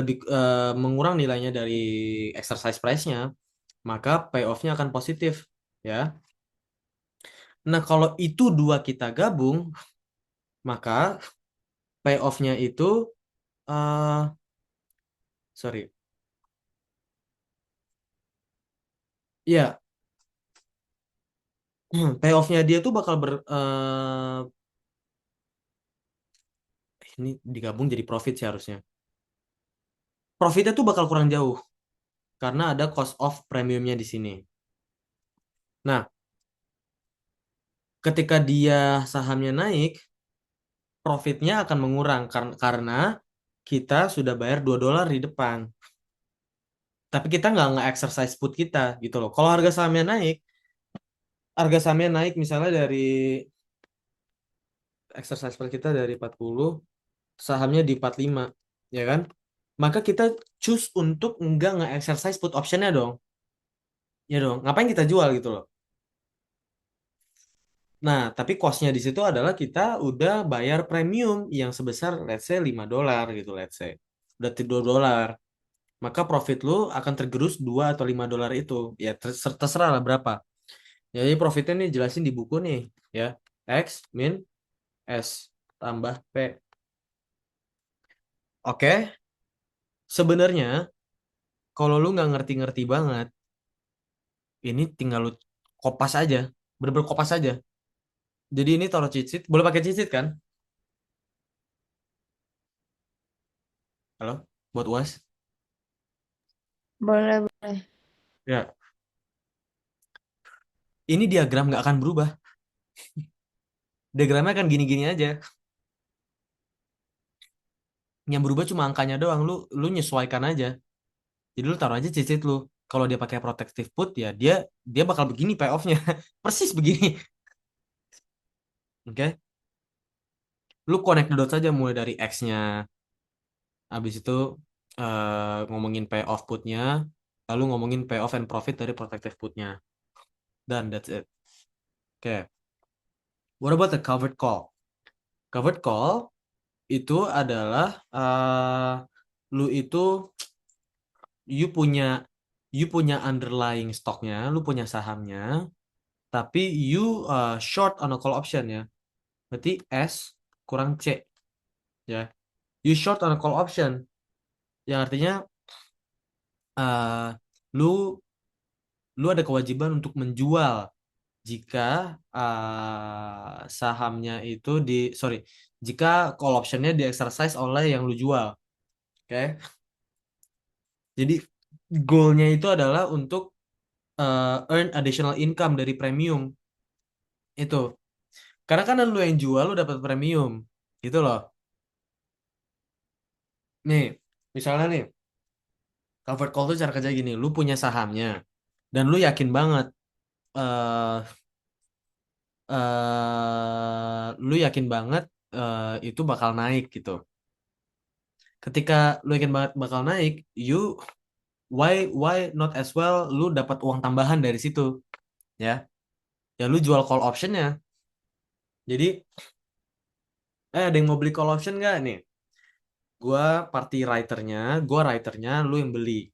mengurang nilainya dari exercise price-nya, maka payoff-nya akan positif, ya. Nah, kalau itu dua kita gabung, maka payoff-nya itu, eh sorry, ya, payoff-nya dia tuh bakal ini digabung jadi profit sih harusnya. Profitnya tuh bakal kurang jauh karena ada cost of premiumnya di sini. Nah, ketika dia sahamnya naik, profitnya akan mengurang karena kita sudah bayar $2 di depan. Tapi kita nggak exercise put kita gitu loh. Kalau harga sahamnya naik misalnya dari exercise put kita dari 40, sahamnya di 45, ya kan? Maka kita choose untuk nge-exercise put optionnya dong. Ya dong, ngapain kita jual gitu loh. Nah, tapi cost-nya di situ adalah kita udah bayar premium yang sebesar let's say $5 gitu, let's say. Udah $2. Maka profit lu akan tergerus 2 atau $5 itu. Ya terserah lah berapa. Jadi profitnya nih jelasin di buku nih, ya. X min S tambah P. Oke, sebenarnya kalau lu nggak ngerti-ngerti banget, ini tinggal lu kopas aja. Bener-bener kopas aja. Jadi ini taruh cheat sheet. Boleh pakai cheat sheet kan? Halo? Buat UAS? Boleh, boleh. Ya. Ini diagram nggak akan berubah. Diagramnya akan gini-gini aja. Yang berubah cuma angkanya doang. Lu nyesuaikan aja. Jadi lu taruh aja cheat sheet lu. Kalau dia pakai protective put ya dia bakal begini payoff-nya. Persis begini. Oke? Lu connect the dots aja mulai dari X-nya. Habis itu ngomongin payoff put-nya. Lalu ngomongin payoff and profit dari protective put-nya. Dan that's it. Oke. What about the covered call? Covered call itu adalah lu itu you punya you punya underlying stoknya, lu punya sahamnya, tapi you short on a call option ya. Berarti S kurang C ya. You short on a call option yang artinya uh, lu lu ada kewajiban untuk menjual jika sahamnya itu sorry, jika call optionnya di exercise oleh yang lu jual. Oke. Jadi goalnya itu adalah untuk earn additional income dari premium itu. Karena kan lu yang jual lu dapat premium. Gitu loh. Nih, misalnya nih, covered call tuh cara kerja gini, lu punya sahamnya dan lu yakin banget eh lu yakin banget itu bakal naik gitu. Ketika lu yakin banget bakal naik, why not as well lu dapat uang tambahan dari situ, ya. Ya lu jual call optionnya. Jadi, ada yang mau beli call option nggak nih? Gua party writernya, gua writernya, lu yang beli.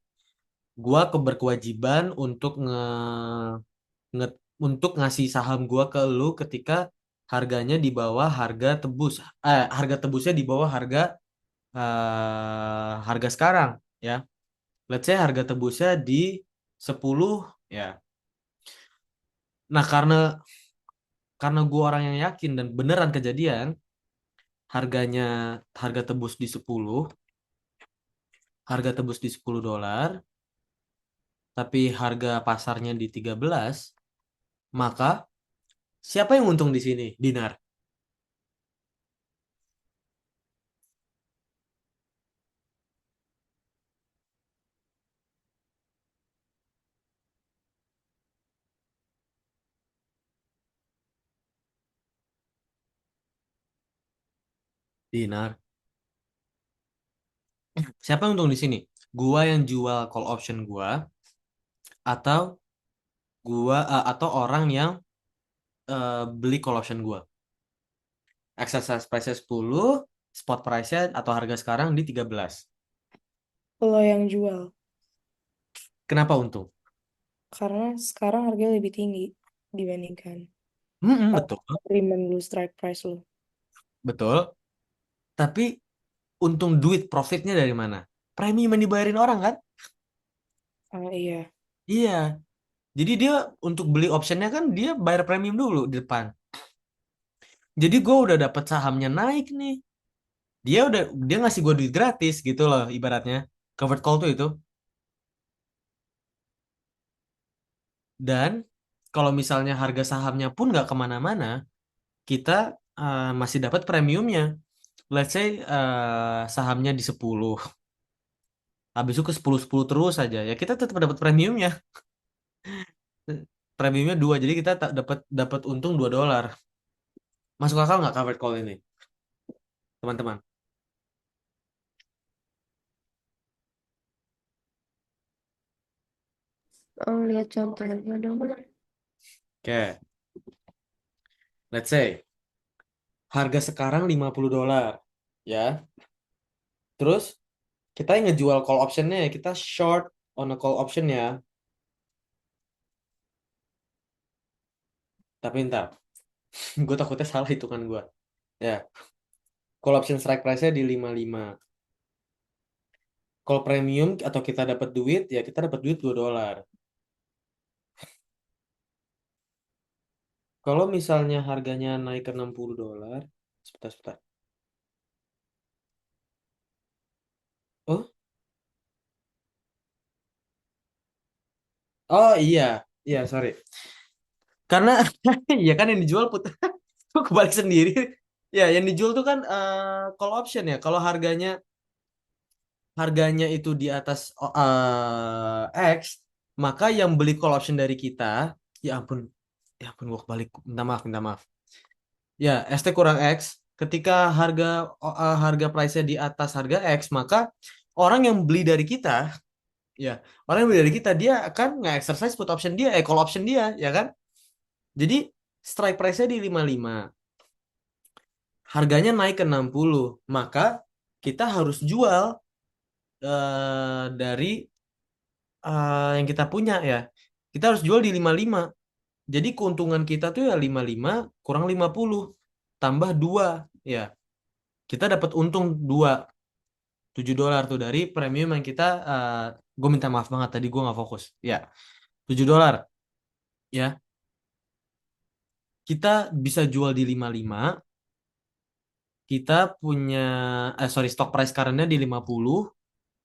Gua berkewajiban untuk nge- untuk ngasih saham gua ke lu ketika harganya di bawah harga tebus. Harga tebusnya di bawah harga sekarang, ya. Let's say harga tebusnya di 10, ya. Nah, karena gua orang yang yakin dan beneran kejadian, harganya harga tebus di 10, harga tebus di $10, tapi harga pasarnya di 13, maka siapa yang untung di sini? Dinar. Dinar. Siapa yang untung di sini? Gua yang jual call option gua atau atau orang yang beli call option gua. Exercise price 10, spot price-nya atau harga sekarang di 13. Lo yang jual. Kenapa untung? Karena sekarang harganya lebih tinggi dibandingkan. Betul, Agreement lu, strike price lu. betul. Tapi untung duit profitnya dari mana? Premium yang dibayarin orang kan? Oh iya. Iya. Jadi dia untuk beli optionnya kan dia bayar premium dulu di depan. Jadi gue udah dapet sahamnya naik nih. Dia ngasih gue duit gratis gitu loh ibaratnya. Covered call tuh itu. Dan kalau misalnya harga sahamnya pun nggak kemana-mana, kita masih dapat premiumnya. Let's say sahamnya di 10, habis itu ke 10 terus aja. Ya kita tetap dapat premiumnya. Premiumnya 2, jadi kita dapat dapat untung $2. Masuk akal nggak covered call ini, teman-teman? Oh, lihat contohnya dong. Oke, let's say harga sekarang $50, ya. Terus kita yang ngejual call optionnya ya, kita short on a call option ya. Tapi entar, gue takutnya salah hitungan gue. Ya, call option strike price-nya di 55. Call premium atau kita dapat duit, ya kita dapat duit $2. Kalau misalnya harganya naik ke $60, sebentar, sebentar. Oh, oh iya, iya sorry. Karena ya kan yang dijual put, gue kebalik sendiri. Ya, yang dijual tuh kan call option ya. Kalau harganya itu di atas X, maka yang beli call option dari kita, ya ampun, ya ampun gue kebalik, minta maaf, minta maaf. Ya, ST kurang X, ketika harga price-nya di atas harga X, maka orang yang beli dari kita, ya, orang yang beli dari kita dia akan nge-exercise put option dia, call option dia, ya kan? Jadi strike price-nya di 55, harganya naik ke 60, maka kita harus jual dari yang kita punya ya. Kita harus jual di 55. Jadi keuntungan kita tuh ya 55 kurang 50 tambah 2 ya. Kita dapat untung 2 $7 tuh dari premium yang kita gue minta maaf banget tadi gue nggak fokus. Ya, $7 ya. Kita bisa jual di 55, kita punya sorry stock price current-nya di 50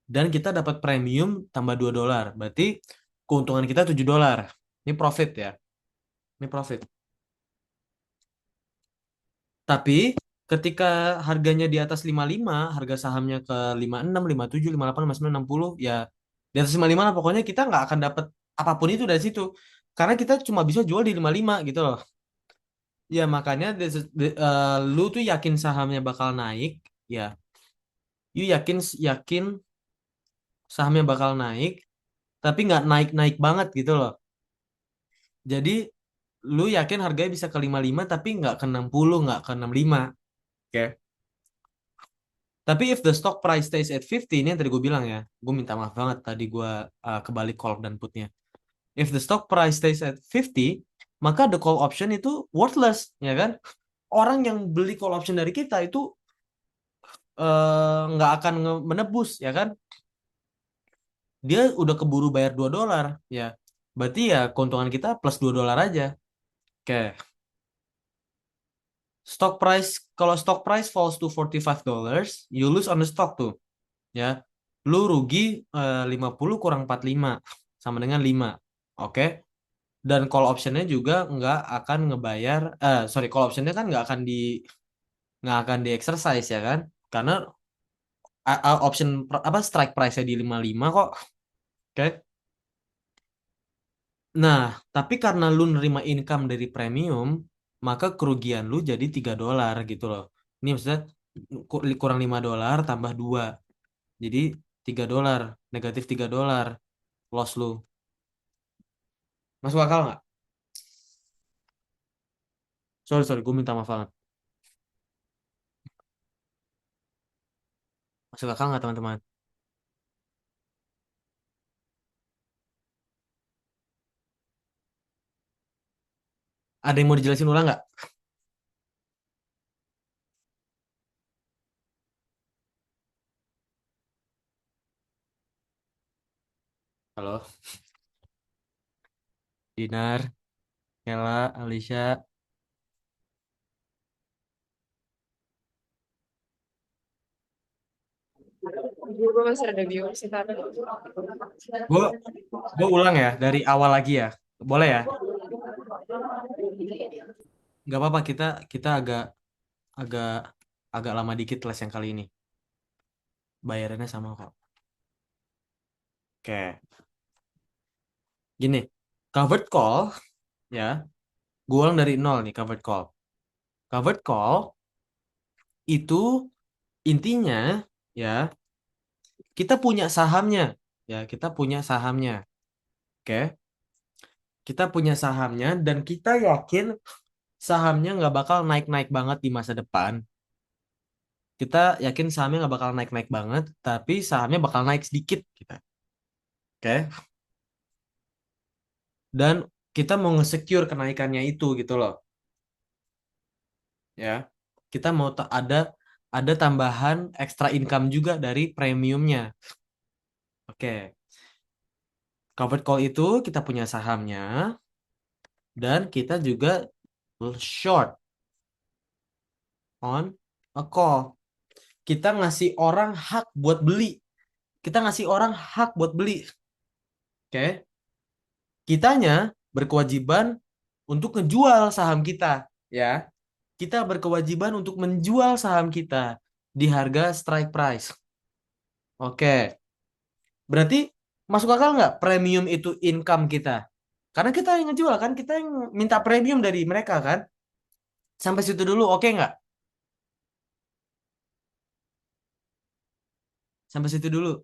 dan kita dapat premium tambah $2. Berarti keuntungan kita $7. Ini profit ya. Ini profit. Tapi ketika harganya di atas 55, harga sahamnya ke 56, 57, 58, 59, 60, ya di atas 55 lah pokoknya kita nggak akan dapat apapun itu dari situ. Karena kita cuma bisa jual di 55 gitu loh. Ya makanya lu tuh yakin sahamnya bakal naik, ya. You yakin yakin sahamnya bakal naik, tapi nggak naik-naik banget gitu loh. Jadi lu yakin harganya bisa ke 55 tapi nggak ke 60, nggak ke 65. Oke. Tapi if the stock price stays at 50, ini yang tadi gue bilang ya, gue minta maaf banget tadi gue kebalik call dan putnya. If the stock price stays at 50, maka the call option itu worthless, ya kan? Orang yang beli call option dari kita itu nggak akan menebus, ya kan? Dia udah keburu bayar $2, ya. Berarti ya keuntungan kita plus $2 aja. Oke. Kalau stock price falls to $45, you lose on the stock tuh, ya. Lu rugi 50 kurang 45 sama dengan 5. Oke. Dan call optionnya juga nggak akan ngebayar sorry, call optionnya kan nggak akan di exercise ya kan? Karena option apa strike price-nya di 55 kok. Oke. Nah, tapi karena lu nerima income dari premium, maka kerugian lu jadi $3 gitu loh. Ini maksudnya kurang $5 tambah 2. Jadi $3, negatif $3 loss lu. Masuk akal nggak? Sorry, sorry, gue minta maaf banget. Masuk akal nggak teman-teman? Ada yang mau dijelasin ulang nggak? Halo, Dinar, Kela, Alicia. Gue masih ada bingung sih tapi. Gue gue ulang ya dari awal lagi ya. Boleh ya? Nggak apa-apa, kita kita agak agak agak lama dikit les yang kali ini. Bayarannya sama kok. Oke. Gini, covered call ya. Gue ulang dari nol nih covered call. Covered call itu intinya ya, kita punya sahamnya. Ya, kita punya sahamnya. Oke. Kita punya sahamnya dan kita yakin sahamnya nggak bakal naik-naik banget di masa depan. Kita yakin sahamnya nggak bakal naik-naik banget, tapi sahamnya bakal naik sedikit kita. Oke. Dan kita mau nge-secure kenaikannya itu gitu loh. Ya. Kita mau ada tambahan extra income juga dari premiumnya. Oke. Covered call itu kita punya sahamnya dan kita juga short on a call. Kita ngasih orang hak buat beli. Kita ngasih orang hak buat beli. Oke. Kitanya berkewajiban untuk ngejual saham kita, ya. Kita berkewajiban untuk menjual saham kita di harga strike price. Oke. Berarti masuk akal nggak premium itu income kita? Karena kita yang ngejual kan, kita yang minta premium dari mereka kan. Sampai situ dulu, oke nggak? Sampai situ dulu,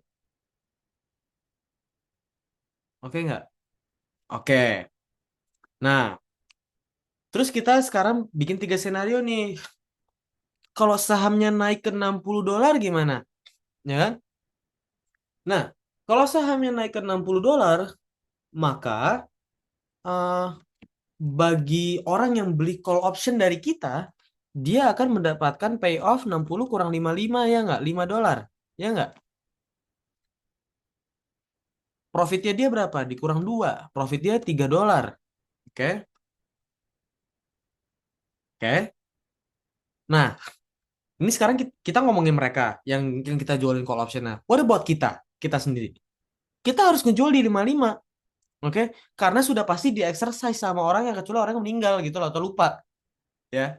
oke nggak? Oke. Nah, terus kita sekarang bikin 3 skenario nih. Kalau sahamnya naik ke $60 gimana? Ya kan? Nah, kalau sahamnya naik ke $60, maka eh, bagi orang yang beli call option dari kita, dia akan mendapatkan payoff 60 kurang 55 ya nggak? $5. Ya nggak? Profitnya dia berapa? Dikurang 2. Profit dia $3. Oke? Oke? Nah, ini sekarang kita ngomongin mereka yang kita jualin call option. Nah, what about kita? Kita sendiri. Kita harus ngejual di 55. Oke? Karena sudah pasti di exercise sama orang yang kecuali orang yang meninggal gitu loh atau lupa. Ya.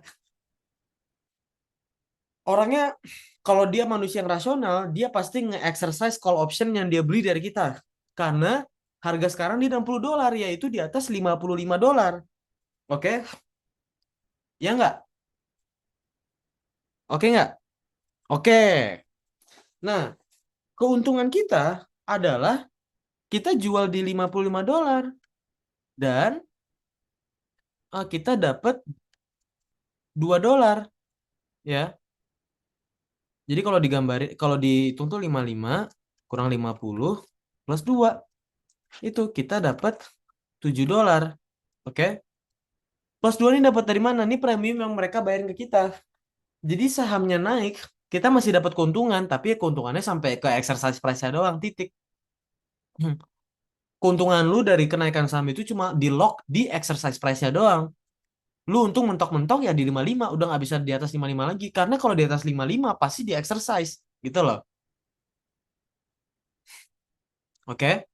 Orangnya kalau dia manusia yang rasional, dia pasti nge-exercise call option yang dia beli dari kita. Karena harga sekarang di $60, yaitu di atas $55. Oke? Ya nggak? Oke nggak? Oke. Nah, keuntungan kita adalah kita jual di $55 dan kita dapat $2 ya. Jadi kalau digambarin kalau dihitung tuh 55 kurang 50 plus 2 itu kita dapat $7. Oke? Plus 2 ini dapat dari mana? Ini premium yang mereka bayarin ke kita. Jadi sahamnya naik, kita masih dapat keuntungan, tapi ya keuntungannya sampai ke exercise price-nya doang, titik. Keuntungan lu dari kenaikan saham itu cuma di lock di exercise price-nya doang. Lu untung mentok-mentok ya di 55, udah nggak bisa di atas 55 lagi. Karena kalau di atas 55 pasti di exercise, gitu loh. Oke?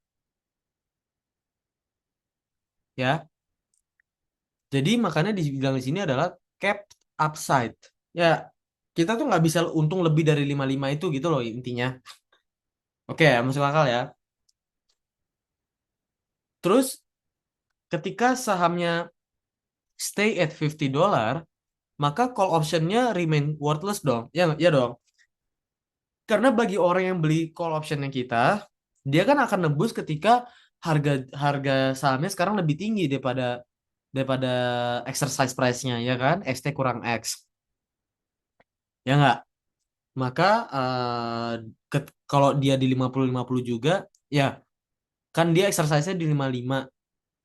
Ya. Jadi makanya dibilang di sini adalah cap upside. Ya, kita tuh nggak bisa untung lebih dari 55 itu gitu loh intinya. Oke, masuk akal ya. Terus ketika sahamnya stay at $50, maka call optionnya remain worthless dong. Ya, ya dong. Karena bagi orang yang beli call optionnya kita, dia kan akan nebus ketika harga harga sahamnya sekarang lebih tinggi daripada daripada exercise price-nya, ya kan? ST kurang X. Ya nggak? Maka kalau dia di 50-50 juga, ya kan dia exercise-nya di 55.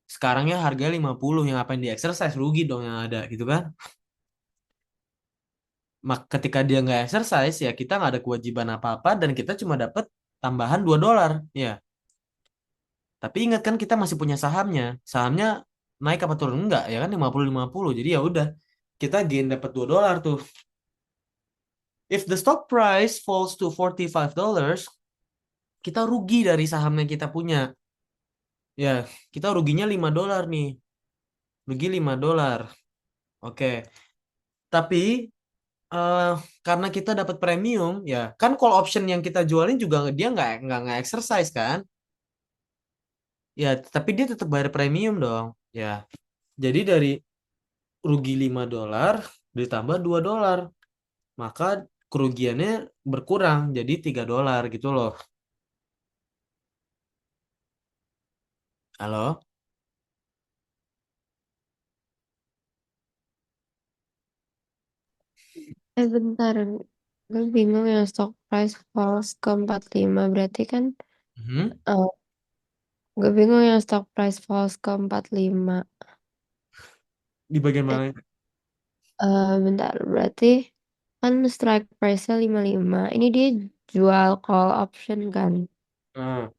Sekarangnya harganya 50, yang ngapain di exercise, rugi dong yang ada gitu kan. Ketika dia nggak exercise ya kita nggak ada kewajiban apa-apa dan kita cuma dapat tambahan 2 dolar ya. Tapi ingat kan kita masih punya sahamnya. Sahamnya naik apa turun enggak ya kan, 50-50. Jadi ya udah kita gain dapat 2 dolar tuh. If the stock price falls to $45, kita rugi dari saham yang kita punya. Ya, kita ruginya 5 dolar nih. Rugi 5 dolar. Oke. Tapi eh, karena kita dapat premium, ya kan call option yang kita jualin juga dia nggak exercise kan? Ya, tapi dia tetap bayar premium dong. Ya, jadi dari rugi 5 dolar ditambah 2 dolar, maka kerugiannya berkurang jadi 3 dolar gitu loh. Halo? Bentar, gue bingung yang stock price falls ke 45 berarti kan, Mhm. eh, gue bingung yang stock price falls ke 45. Di bagian Eh, mana? bentar, berarti kan strike price-nya 55. Ini dia jual call option kan? Nah,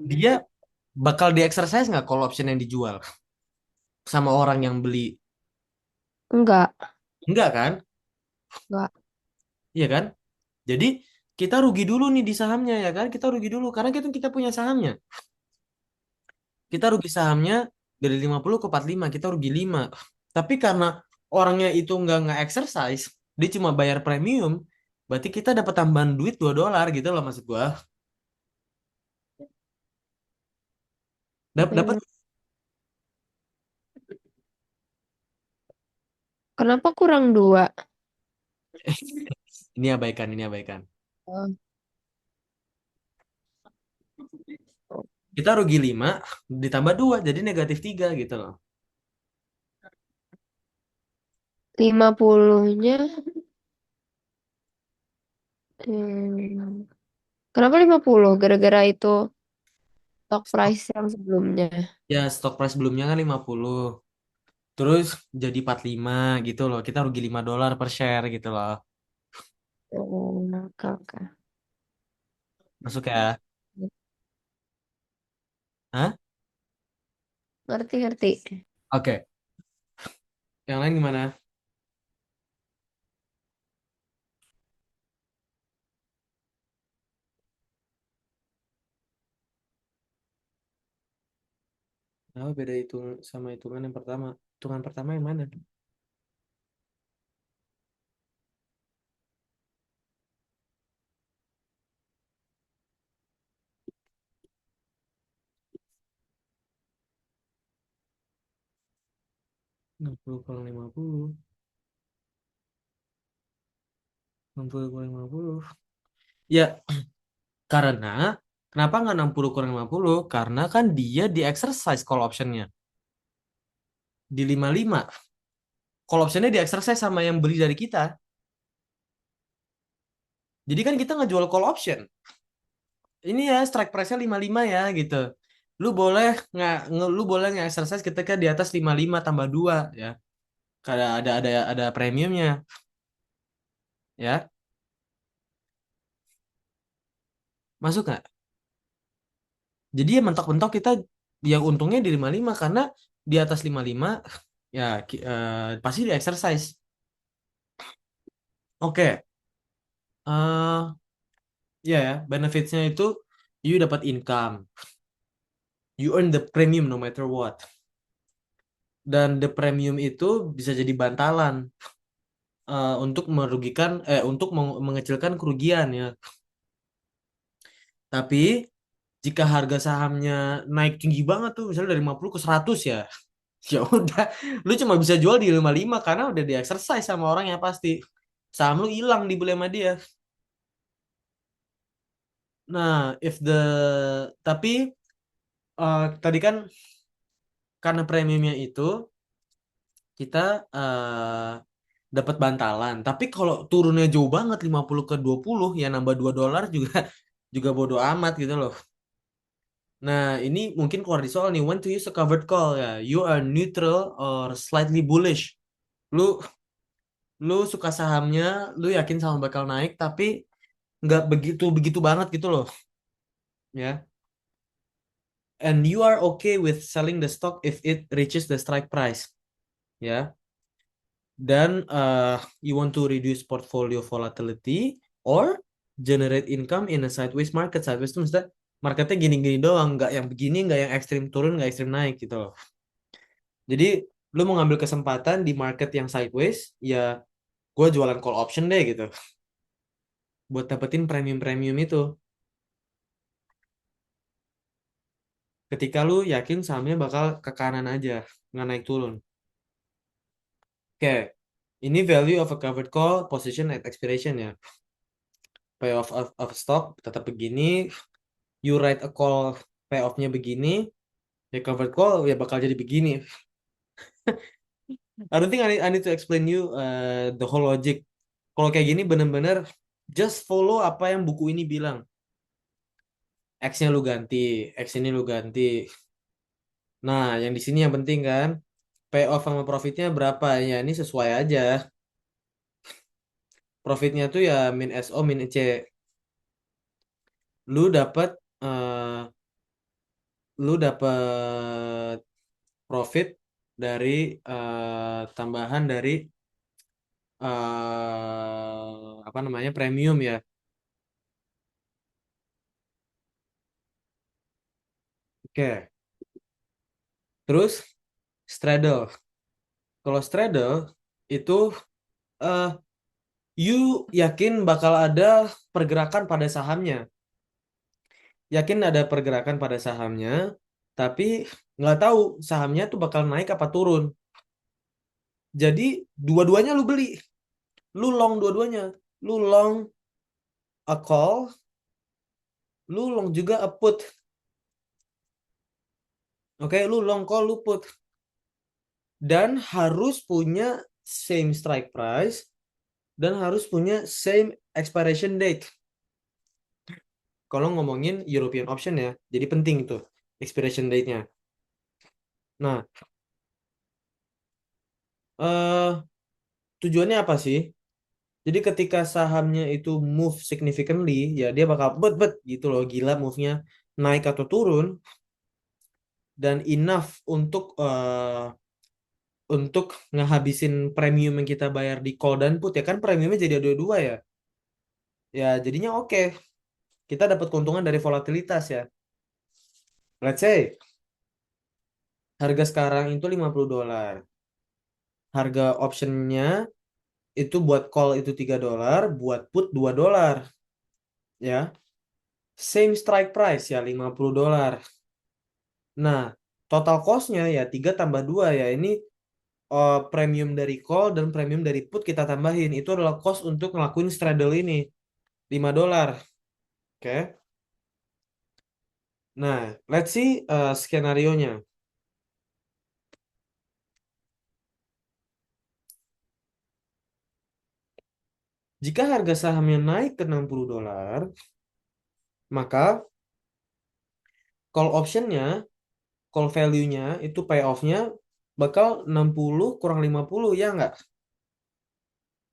dia bakal di exercise nggak call option yang dijual sama orang yang beli? Enggak, Enggak kan? enggak. Iya kan? Jadi kita rugi dulu nih di sahamnya ya kan? Kita rugi dulu karena kita punya sahamnya. Kita rugi sahamnya dari 50 ke 45, kita rugi 5. Tapi karena orangnya itu nggak exercise, dia cuma bayar premium, berarti kita dapat tambahan duit 2 dolar gitu loh maksud gua. Dapat Hmm, Kenapa kurang 2? ini abaikan, ini abaikan. Oh, Kita rugi 5 ditambah 2 jadi negatif 3 gitu loh. 50-nya, hmm, kenapa 50? Gara-gara itu stock Stok, price yang sebelumnya. ya stok price sebelumnya kan 50. Terus jadi 45 gitu loh. Kita rugi 5 dolar per share gitu loh. Oh, oke, oke. Masuk ya? Hah? Ngerti, ngerti. Oke. Yang lain gimana? Apa beda hitung sama hitungan yang pertama? Hitungan pertama yang mana? 60 kurang 50. 60 kurang 50. Ya, karena kenapa nggak 60 kurang 50? Karena kan dia di exercise call optionnya. Di 55. Call optionnya di exercise sama yang beli dari kita. Jadi kan kita nggak jual call option. Ini ya strike price-nya 55 ya gitu. Lu boleh nggak exercise ketika di atas 55 tambah 2 ya. Karena ada premiumnya ya. Masuk nggak? Jadi ya mentok-mentok kita yang untungnya di 55 karena di atas 55 ya pasti di exercise. Oke. eh ya, benefitsnya itu you dapat income. You earn the premium no matter what. Dan the premium itu bisa jadi bantalan untuk mengecilkan kerugian ya. Tapi jika harga sahamnya naik tinggi banget tuh, misalnya dari 50 ke 100 ya, ya udah, lu cuma bisa jual di 55 karena udah di exercise sama orang yang pasti. Saham lu hilang dibeli sama dia. Nah, tapi tadi kan karena premiumnya itu kita dapat bantalan. Tapi kalau turunnya jauh banget 50 ke 20 ya nambah 2 dolar juga juga bodo amat gitu loh. Nah, ini mungkin keluar di soal nih. When to use a covered call ya. You are neutral or slightly bullish. Lu lu suka sahamnya, lu yakin sama bakal naik, tapi nggak begitu begitu banget gitu loh, ya. And you are okay with selling the stock if it reaches the strike price, ya. Dan you want to reduce portfolio volatility or generate income in a sideways market. Sideways itu maksudnya marketnya gini-gini doang, nggak yang begini, nggak yang ekstrim turun, nggak ekstrim naik gitu loh. Jadi lu mau ngambil kesempatan di market yang sideways, ya gue jualan call option deh gitu, buat dapetin premium-premium itu. Ketika lu yakin sahamnya bakal ke kanan aja, nggak naik turun. Oke, ini value of a covered call position at expiration ya. Payoff of stock tetap begini. You write a call payoff-nya begini. Ya covered call ya bakal jadi begini. I don't think I need to explain you the whole logic. Kalau kayak gini bener-bener just follow apa yang buku ini bilang. X-nya lu ganti, X ini lu ganti. Nah, yang di sini yang penting kan, payoff sama profitnya berapa ya? Ini sesuai aja. Profitnya tuh ya min SO min C. Lu dapat eh, lu dapat profit dari tambahan dari apa namanya premium ya. Oke. Terus straddle. Kalau straddle itu eh you yakin bakal ada pergerakan pada sahamnya. Yakin ada pergerakan pada sahamnya, tapi nggak tahu sahamnya tuh bakal naik apa turun. Jadi dua-duanya lu beli, lu long dua-duanya, lu long a call, lu long juga a put. Oke, lu long call, lu put. Dan harus punya same strike price dan harus punya same expiration date. Kalau ngomongin European option ya, jadi penting itu expiration date-nya. Nah, eh tujuannya apa sih? Jadi ketika sahamnya itu move significantly, ya dia bakal bet gitu loh, gila move-nya naik atau turun dan enough untuk ngehabisin premium yang kita bayar di call dan put ya kan premiumnya jadi ada dua ya. Ya jadinya oke. Kita dapat keuntungan dari volatilitas ya. Let's say harga sekarang itu $50. Harga optionnya itu buat call itu $3, buat put $2 ya. Same strike price ya $50. Nah, total cost-nya ya 3 tambah 2 ya. Ini premium dari call dan premium dari put kita tambahin. Itu adalah cost untuk ngelakuin straddle ini. $5. Oke. Nah, let's see skenario-nya. Jika harga sahamnya naik ke $60, maka call option-nya, call value-nya, itu payoff-nya bakal 60 kurang 50 ya nggak?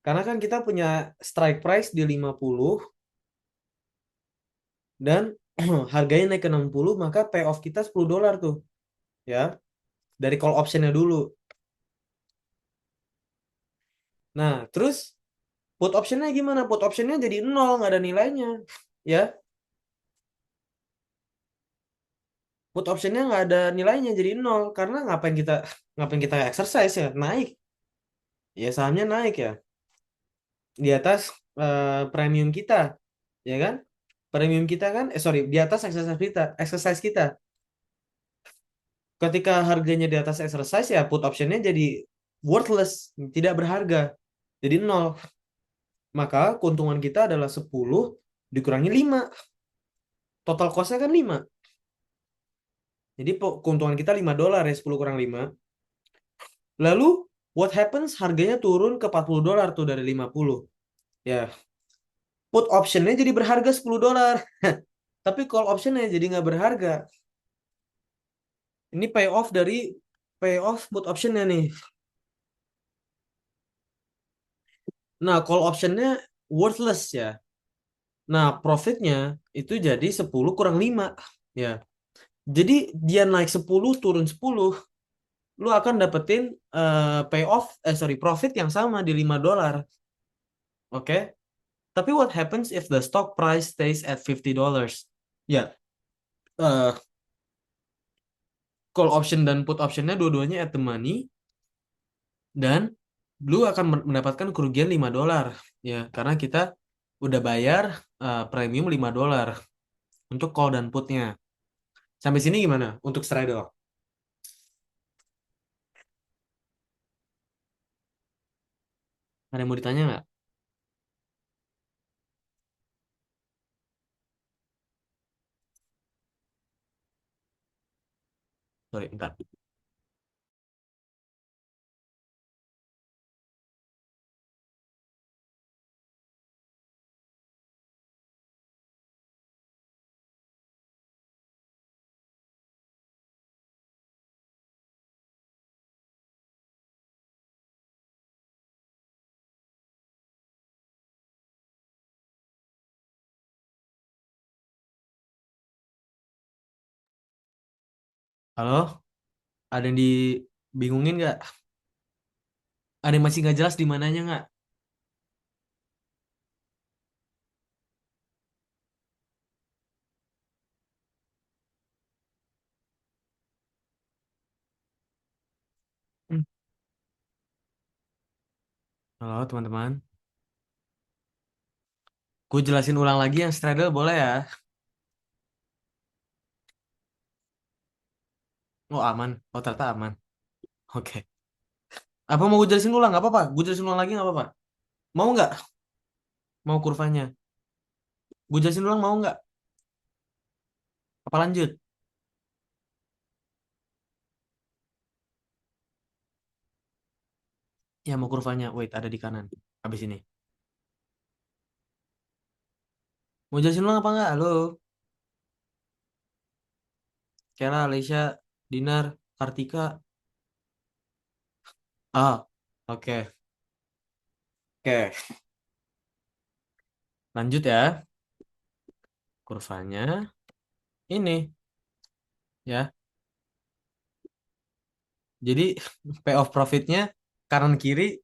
Karena kan kita punya strike price di 50 dan harganya naik ke 60 maka payoff kita $10 tuh ya dari call optionnya dulu. Nah terus put optionnya gimana? Put optionnya jadi nol, nggak ada nilainya ya. Put optionnya nggak ada nilainya jadi nol karena ngapain kita exercise ya, naik ya, sahamnya naik ya di atas premium kita ya kan, premium kita kan sorry di atas exercise kita ketika harganya di atas exercise ya put optionnya jadi worthless, tidak berharga, jadi nol. Maka keuntungan kita adalah 10 dikurangi 5, total costnya kan 5, jadi keuntungan kita $5 ya, 10 kurang 5. Lalu what happens, harganya turun ke $40 tuh dari 50 ya, put optionnya jadi berharga $10 tapi call optionnya jadi nggak berharga. Ini payoff dari payoff put optionnya nih. Nah, call optionnya worthless ya. Nah, profitnya itu jadi 10 kurang 5 ya. Jadi dia naik 10 turun 10, lu akan dapetin payoff sorry profit yang sama di $5. Oke. Tapi what happens if the stock price stays at $50? Ya, eh, call option dan put optionnya dua-duanya at the money dan lu akan mendapatkan kerugian $5 ya karena kita udah bayar premium $5 untuk call dan putnya. Sampai sini gimana untuk straddle? Ada yang mau ditanya nggak? Sorry, bentar. Halo, ada yang dibingungin nggak? Ada yang masih nggak jelas di mananya nggak? Hmm. Halo teman-teman, gue jelasin ulang lagi yang straddle boleh ya? Oh aman, oh ternyata aman. Oke. Apa mau gue jelasin ulang? Gak apa-apa. Gue jelasin ulang lagi nggak apa-apa. Mau nggak? Mau kurvanya? Gue jelasin ulang mau nggak? Apa lanjut? Ya mau kurvanya. Wait, ada di kanan. Habis ini. Mau jelasin ulang apa nggak? Halo, Kera, Alicia, Dinar, Kartika. Ah, oke. Oke, lanjut ya. Kurvanya ini ya. Jadi payoff profitnya kanan kiri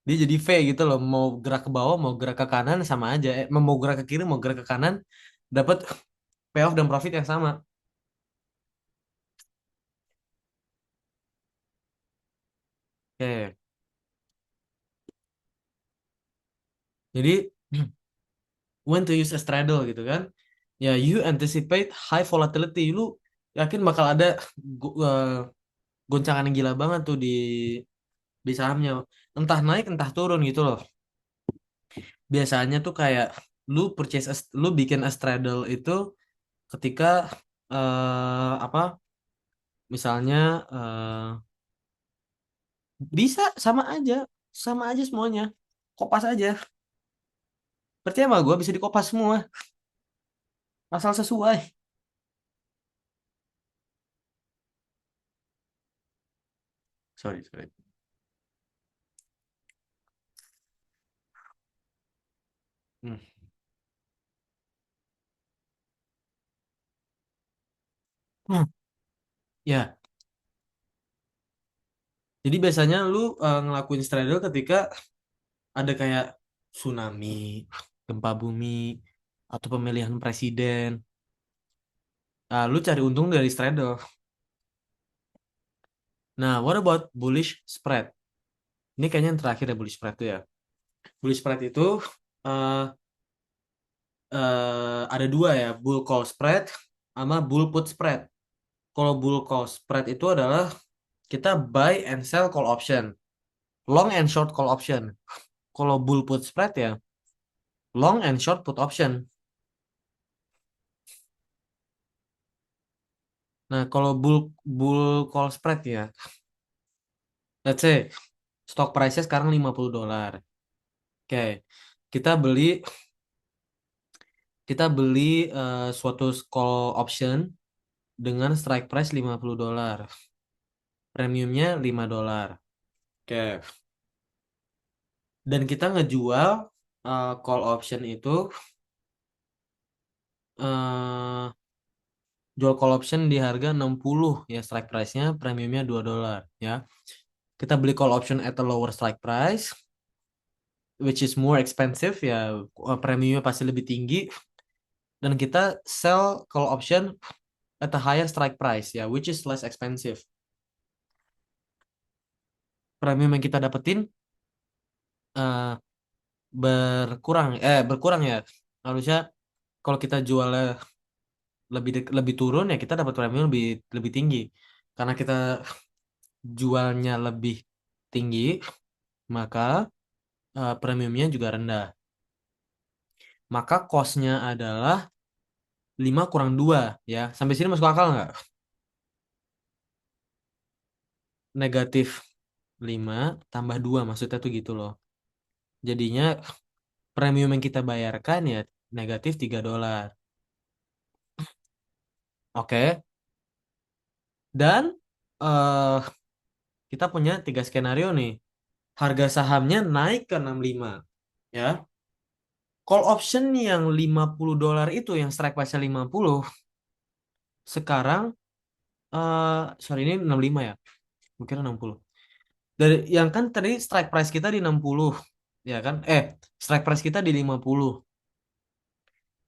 dia jadi V gitu loh. Mau gerak ke bawah, mau gerak ke kanan sama aja. Mau gerak ke kiri, mau gerak ke kanan, dapat payoff dan profit yang sama. Oke. Jadi when to use a straddle gitu kan? Ya, you anticipate high volatility. Lu yakin bakal ada goncangan yang gila banget tuh di sahamnya. Entah naik, entah turun gitu loh. Biasanya tuh kayak lu bikin a straddle itu ketika apa misalnya bisa sama aja semuanya kopas aja percaya sama gue bisa dikopas semua asal sesuai. Sorry. Hmm. Hmm. Ya, jadi biasanya lu ngelakuin straddle ketika ada kayak tsunami, gempa bumi, atau pemilihan presiden. Nah, lu cari untung dari straddle. Nah, what about bullish spread? Ini kayaknya yang terakhir ya bullish spread tuh ya. Bullish spread itu eh, ada dua ya, bull call spread sama bull put spread. Kalau bull call spread itu adalah kita buy and sell call option, long and short call option. Kalau bull put spread ya, long and short put option. Nah, kalau bull call spread ya, let's say stock price-nya sekarang $50. Oke, kita beli kita beli suatu call option dengan strike price $50. Premiumnya $5. Oke. Dan kita ngejual call option itu eh jual call option di harga 60 ya, strike price-nya, premiumnya $2 ya. Kita beli call option at a lower strike price which is more expensive ya, premiumnya pasti lebih tinggi, dan kita sell call option at a higher strike price ya, which is less expensive. Premium yang kita dapetin eh, berkurang ya. Harusnya kalau kita jualnya lebih turun ya, kita dapat premium lebih lebih tinggi. Karena kita jualnya lebih tinggi, maka premiumnya juga rendah. Maka cost-nya adalah 5 kurang 2 ya. Sampai sini masuk akal nggak? Negatif 5 tambah 2 maksudnya tuh gitu loh. Jadinya premium yang kita bayarkan ya negatif $3. Oke. Dan eh kita punya 3 skenario nih. Harga sahamnya naik ke 65 ya. Call option yang $50 itu yang strike price 50 sekarang sorry ini 65 ya. Mungkin 60. Dari yang kan tadi strike price kita di 60 ya kan? Strike price kita di 50.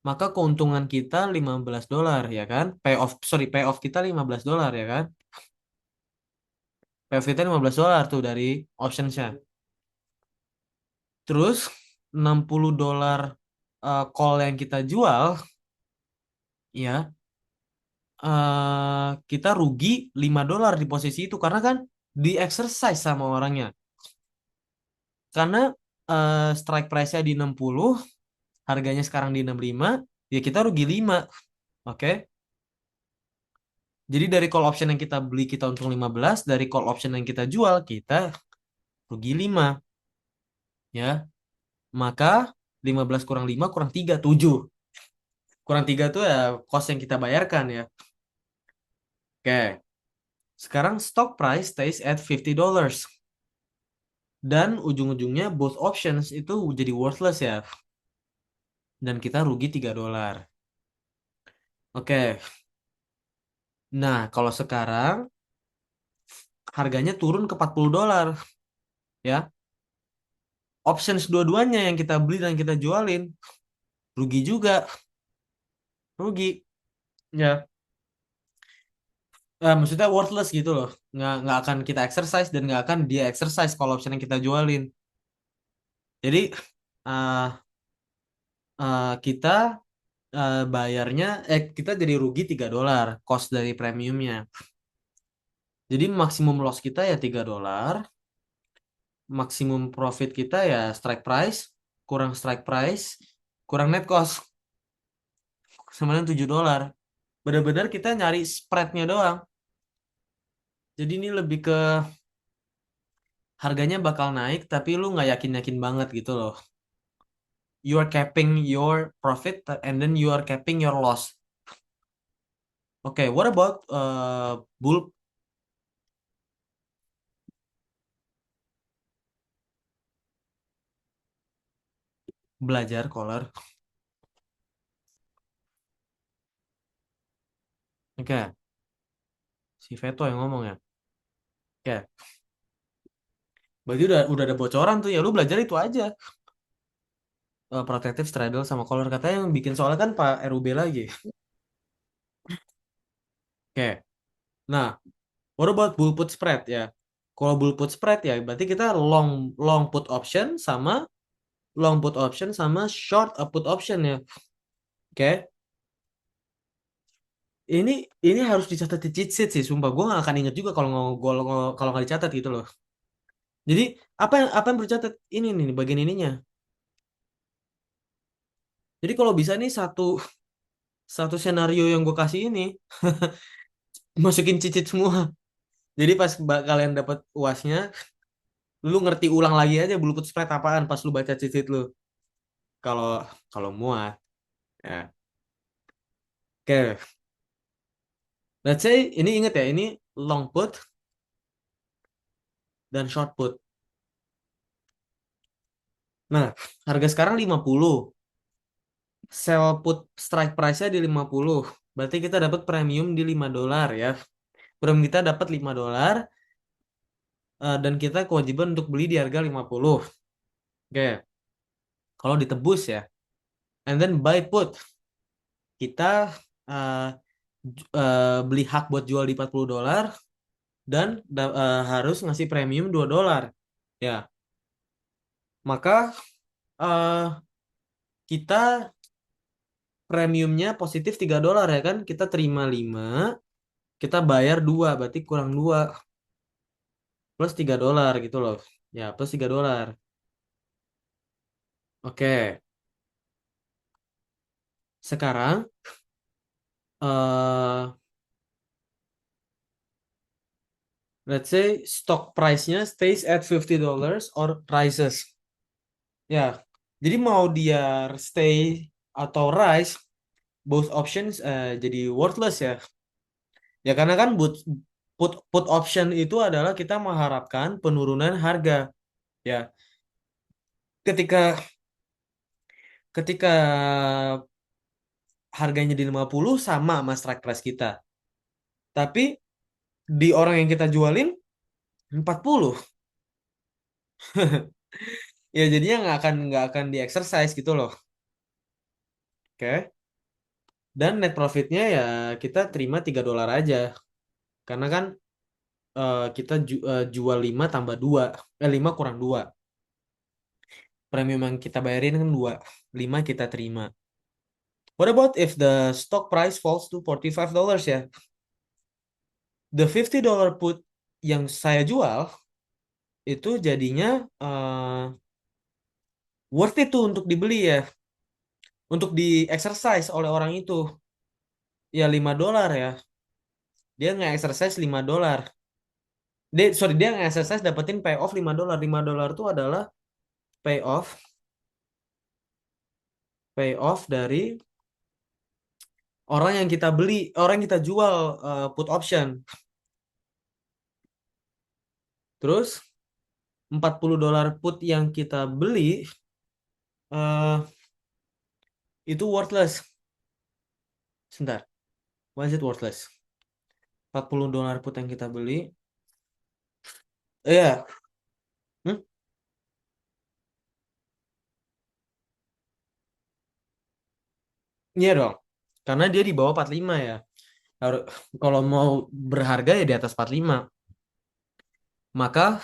Maka keuntungan kita $15 ya kan? Payoff kita $15 ya kan? Payoff kita $15 tuh dari optionsnya. Terus $60 call yang kita jual ya, kita rugi $5 di posisi itu karena kan di exercise sama orangnya. Karena strike price-nya di 60, harganya sekarang di 65, ya kita rugi 5. Oke. Jadi dari call option yang kita beli kita untung 15, dari call option yang kita jual kita rugi 5 ya. Maka 15 kurang 5 kurang 3 7. Kurang 3 tuh ya cost yang kita bayarkan ya. Oke. Sekarang stock price stays at $50. Dan ujung-ujungnya both options itu jadi worthless ya. Dan kita rugi $3. Oke. Nah, kalau sekarang harganya turun ke $40 ya. Options dua-duanya yang kita beli dan kita jualin rugi juga. Rugi. Ya. Maksudnya worthless gitu loh. Nggak akan kita exercise dan nggak akan dia exercise kalau option yang kita jualin. Jadi uh, kita bayarnya kita jadi rugi $3 cost dari premiumnya. Jadi maksimum loss kita ya $3. Maksimum profit kita ya strike price kurang net cost sama dengan $7. Benar-benar kita nyari spreadnya doang. Jadi ini lebih ke harganya bakal naik tapi lu nggak yakin-yakin banget gitu loh. You are capping your profit and then you are capping your loss. Okay, what about bull belajar color? Oke, si Veto yang ngomong ya. Oke, berarti udah ada bocoran tuh ya. Lu belajar itu aja. Protective straddle sama color, katanya yang bikin soalnya kan Pak RUB lagi. Oke. Nah, what about bull put spread ya? Kalau bull put spread ya berarti kita long long put option sama short put option ya. Oke. Ini ini harus dicatat di cheat sheet sih, sumpah gue gak akan inget juga kalau nggak dicatat gitu loh. Jadi apa yang perlu dicatat ini nih bagian ininya. Jadi kalau bisa nih satu satu skenario yang gue kasih ini masukin cheat sheet semua. Jadi pas kalian dapat UASnya, lu ngerti ulang lagi aja blue put spread apaan pas lu baca cheat sheet lu. Kalau kalau muat ya. Oke. Let's say ini inget ya, ini long put dan short put. Nah, harga sekarang 50. Sell put strike price-nya di 50. Berarti kita dapat premium di $5 ya. Premium kita dapat $5 dan kita kewajiban untuk beli di harga 50. Oke, kalau ditebus ya. And then buy put. Kita uh, beli hak buat jual di $40 dan harus ngasih premium $2. Ya, maka uh, kita premiumnya positif $3 ya kan? Kita terima 5, kita bayar 2, berarti kurang 2 plus $3 gitu loh. Ya, plus $3. Oke, sekarang eh let's say stock price-nya stays at $50 or rises. Ya, jadi mau dia stay atau rise, both options jadi worthless ya. Ya karena kan put option itu adalah kita mengharapkan penurunan harga. Ya, ketika ketika harganya di 50 sama sama strike price kita. Tapi di orang yang kita jualin 40. Ya jadinya nggak akan di exercise gitu loh. Oke. Dan net profitnya ya kita terima $3 aja. Karena kan kita jual 5 tambah 2. 5 kurang 2. Premium yang kita bayarin kan 2. 5 kita terima. What about if the stock price falls to $45 ya? The $50 put yang saya jual itu jadinya worth it tuh untuk dibeli ya. Untuk di exercise oleh orang itu. Ya $5 ya. Dia nge-exercise $5. Dia nge-exercise dapetin payoff $5. $5 itu adalah payoff payoff dari orang yang kita beli, orang yang kita jual put option. Terus $40 put yang kita beli eh, itu worthless. Sebentar. Why is it worthless? $40 put yang kita beli. Iya. Hmm? Iya dong. Karena dia di bawah 45 ya. Kalau mau berharga ya di atas 45. Maka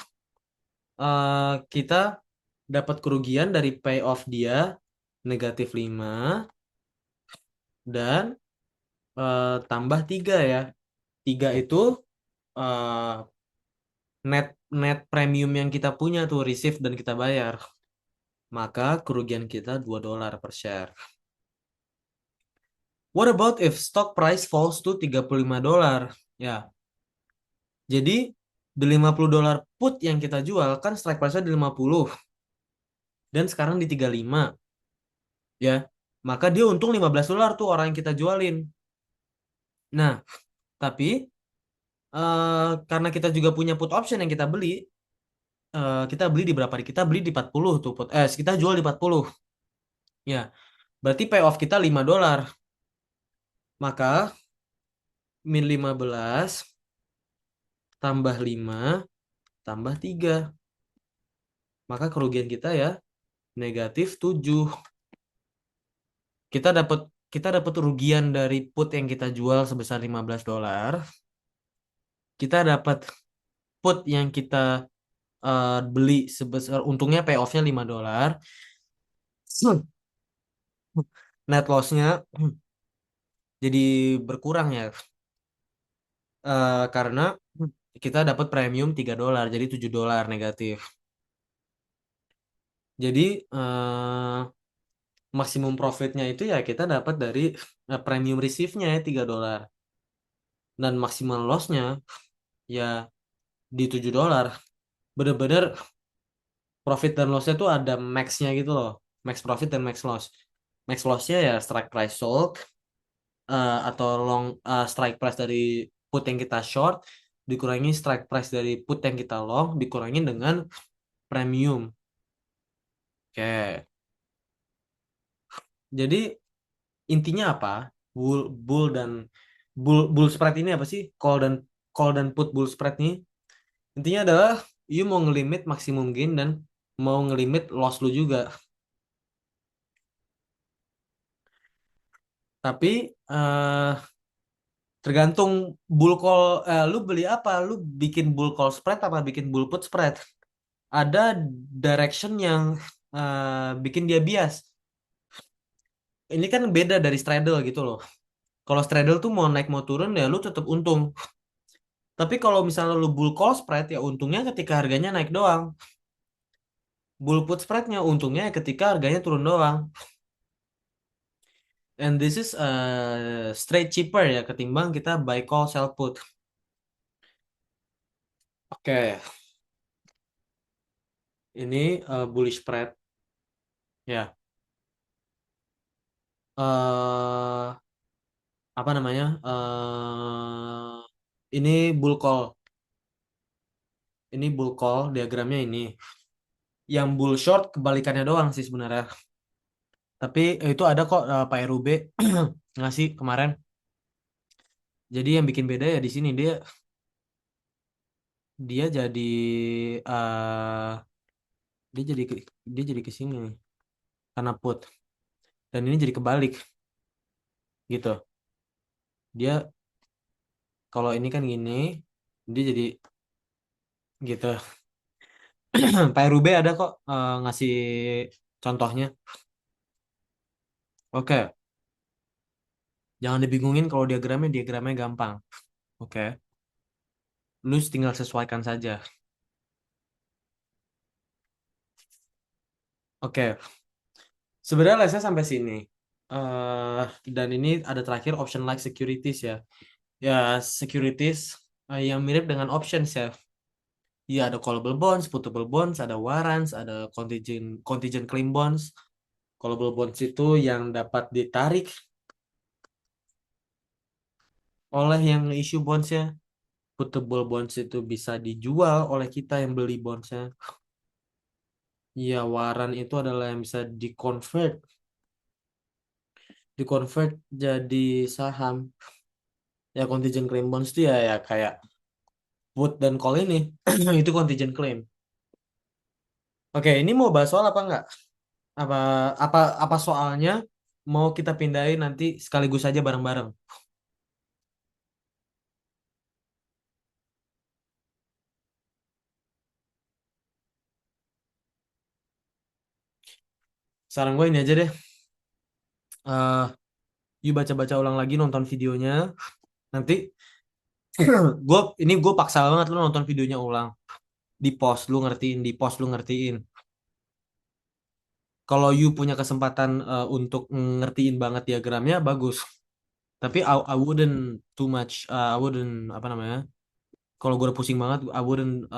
kita dapat kerugian dari payoff dia negatif 5 dan tambah 3 ya. 3 itu eh, net net premium yang kita punya tuh receive dan kita bayar. Maka kerugian kita $2 per share. What about if stock price falls to $35? Ya. Jadi di $50 put yang kita jual kan strike price-nya di 50 dan sekarang di 35 ya. Maka dia untung $15 tuh orang yang kita jualin. Nah, tapi karena kita juga punya put option yang kita beli, kita beli di berapa? Kita beli di 40 tuh put. Kita jual di 40. Ya, berarti payoff kita $5. Maka min 15 tambah 5 tambah 3. Maka kerugian kita ya negatif 7. Kita dapat kita dapat rugian dari put yang kita jual sebesar $15. Kita dapat put yang kita beli sebesar untungnya payoff-nya $5. Net loss-nya jadi berkurang ya. Karena kita dapat premium $3 jadi $7 negatif. Jadi maksimum profitnya itu ya kita dapat dari premium receive-nya ya $3 dan maksimal loss-nya ya di $7. Bener-bener profit dan loss-nya tuh ada max-nya gitu loh. Max profit dan max loss. Max loss-nya ya strike price sold atau long strike price dari put yang kita short dikurangi strike price dari put yang kita long dikurangi dengan premium. Oke. Jadi intinya apa? Bull bull dan bull spread ini apa sih? Call dan put bull spread ini intinya adalah you mau ngelimit maksimum gain dan mau ngelimit loss lu juga. Tapi eh tergantung bull call lu beli apa? Lu bikin bull call spread apa bikin bull put spread? Ada direction yang bikin dia bias. Ini kan beda dari straddle gitu loh. Kalau straddle tuh mau naik mau turun ya lu tetap untung. Tapi kalau misalnya lu bull call spread ya untungnya ketika harganya naik doang. Bull put spreadnya untungnya ketika harganya turun doang. And this is straight cheaper ya ketimbang kita buy call sell put. Oke, ini bullish spread ya. eh Apa namanya? Ini bull call. Ini bull call diagramnya ini. Yang bull short kebalikannya doang sih sebenarnya. Tapi itu ada kok Pak RUB ngasih kemarin. Jadi yang bikin beda ya di sini dia dia jadi eh dia jadi ke, dia jadi ke sini nih, karena put dan ini jadi kebalik gitu. Dia kalau ini kan gini, dia jadi gitu. Pak RUB ada kok ngasih contohnya. Oke, jangan dibingungin kalau diagramnya gampang. Oke, lu tinggal sesuaikan saja. Oke, sebenarnya lesnya sampai sini. eh dan ini ada terakhir option like securities ya. Ya, securities yang mirip dengan options ya. Ya, ada callable bonds, putable bonds, ada warrants, ada contingent contingent claim bonds. Callable bonds itu yang dapat ditarik oleh yang issue bondsnya. Putable bonds itu bisa dijual oleh kita yang beli bondsnya. Ya, warrant itu adalah yang bisa dikonvert jadi saham. Ya, contingent claim bonds itu ya kayak put dan call ini itu contingent claim. Oke, ini mau bahas soal apa enggak? Apa apa apa soalnya mau kita pindahin nanti sekaligus saja bareng-bareng. Saran gue ini aja deh. eh You baca-baca ulang lagi nonton videonya. Nanti gue paksa banget lu nonton videonya ulang. Di post lu ngertiin. Kalau you punya kesempatan untuk ngertiin banget diagramnya bagus. Tapi I wouldn't too much. I wouldn't apa namanya? Kalau gue udah pusing banget, I wouldn't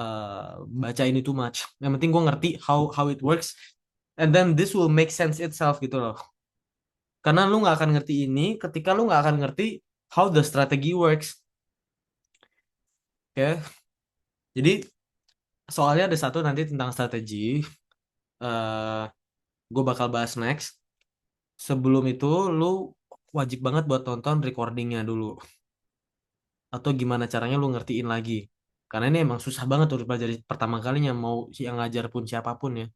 baca ini too much. Yang penting gue ngerti how it works, and then this will make sense itself gitu loh. Karena lu nggak akan ngerti ini ketika lu nggak akan ngerti how the strategy works. Oke, jadi soalnya ada satu nanti tentang strategi. eh gue bakal bahas next. Sebelum itu, lu wajib banget buat tonton recordingnya dulu. Atau gimana caranya lu ngertiin lagi. Karena ini emang susah banget untuk pelajari pertama kalinya mau yang ngajar pun siapapun ya.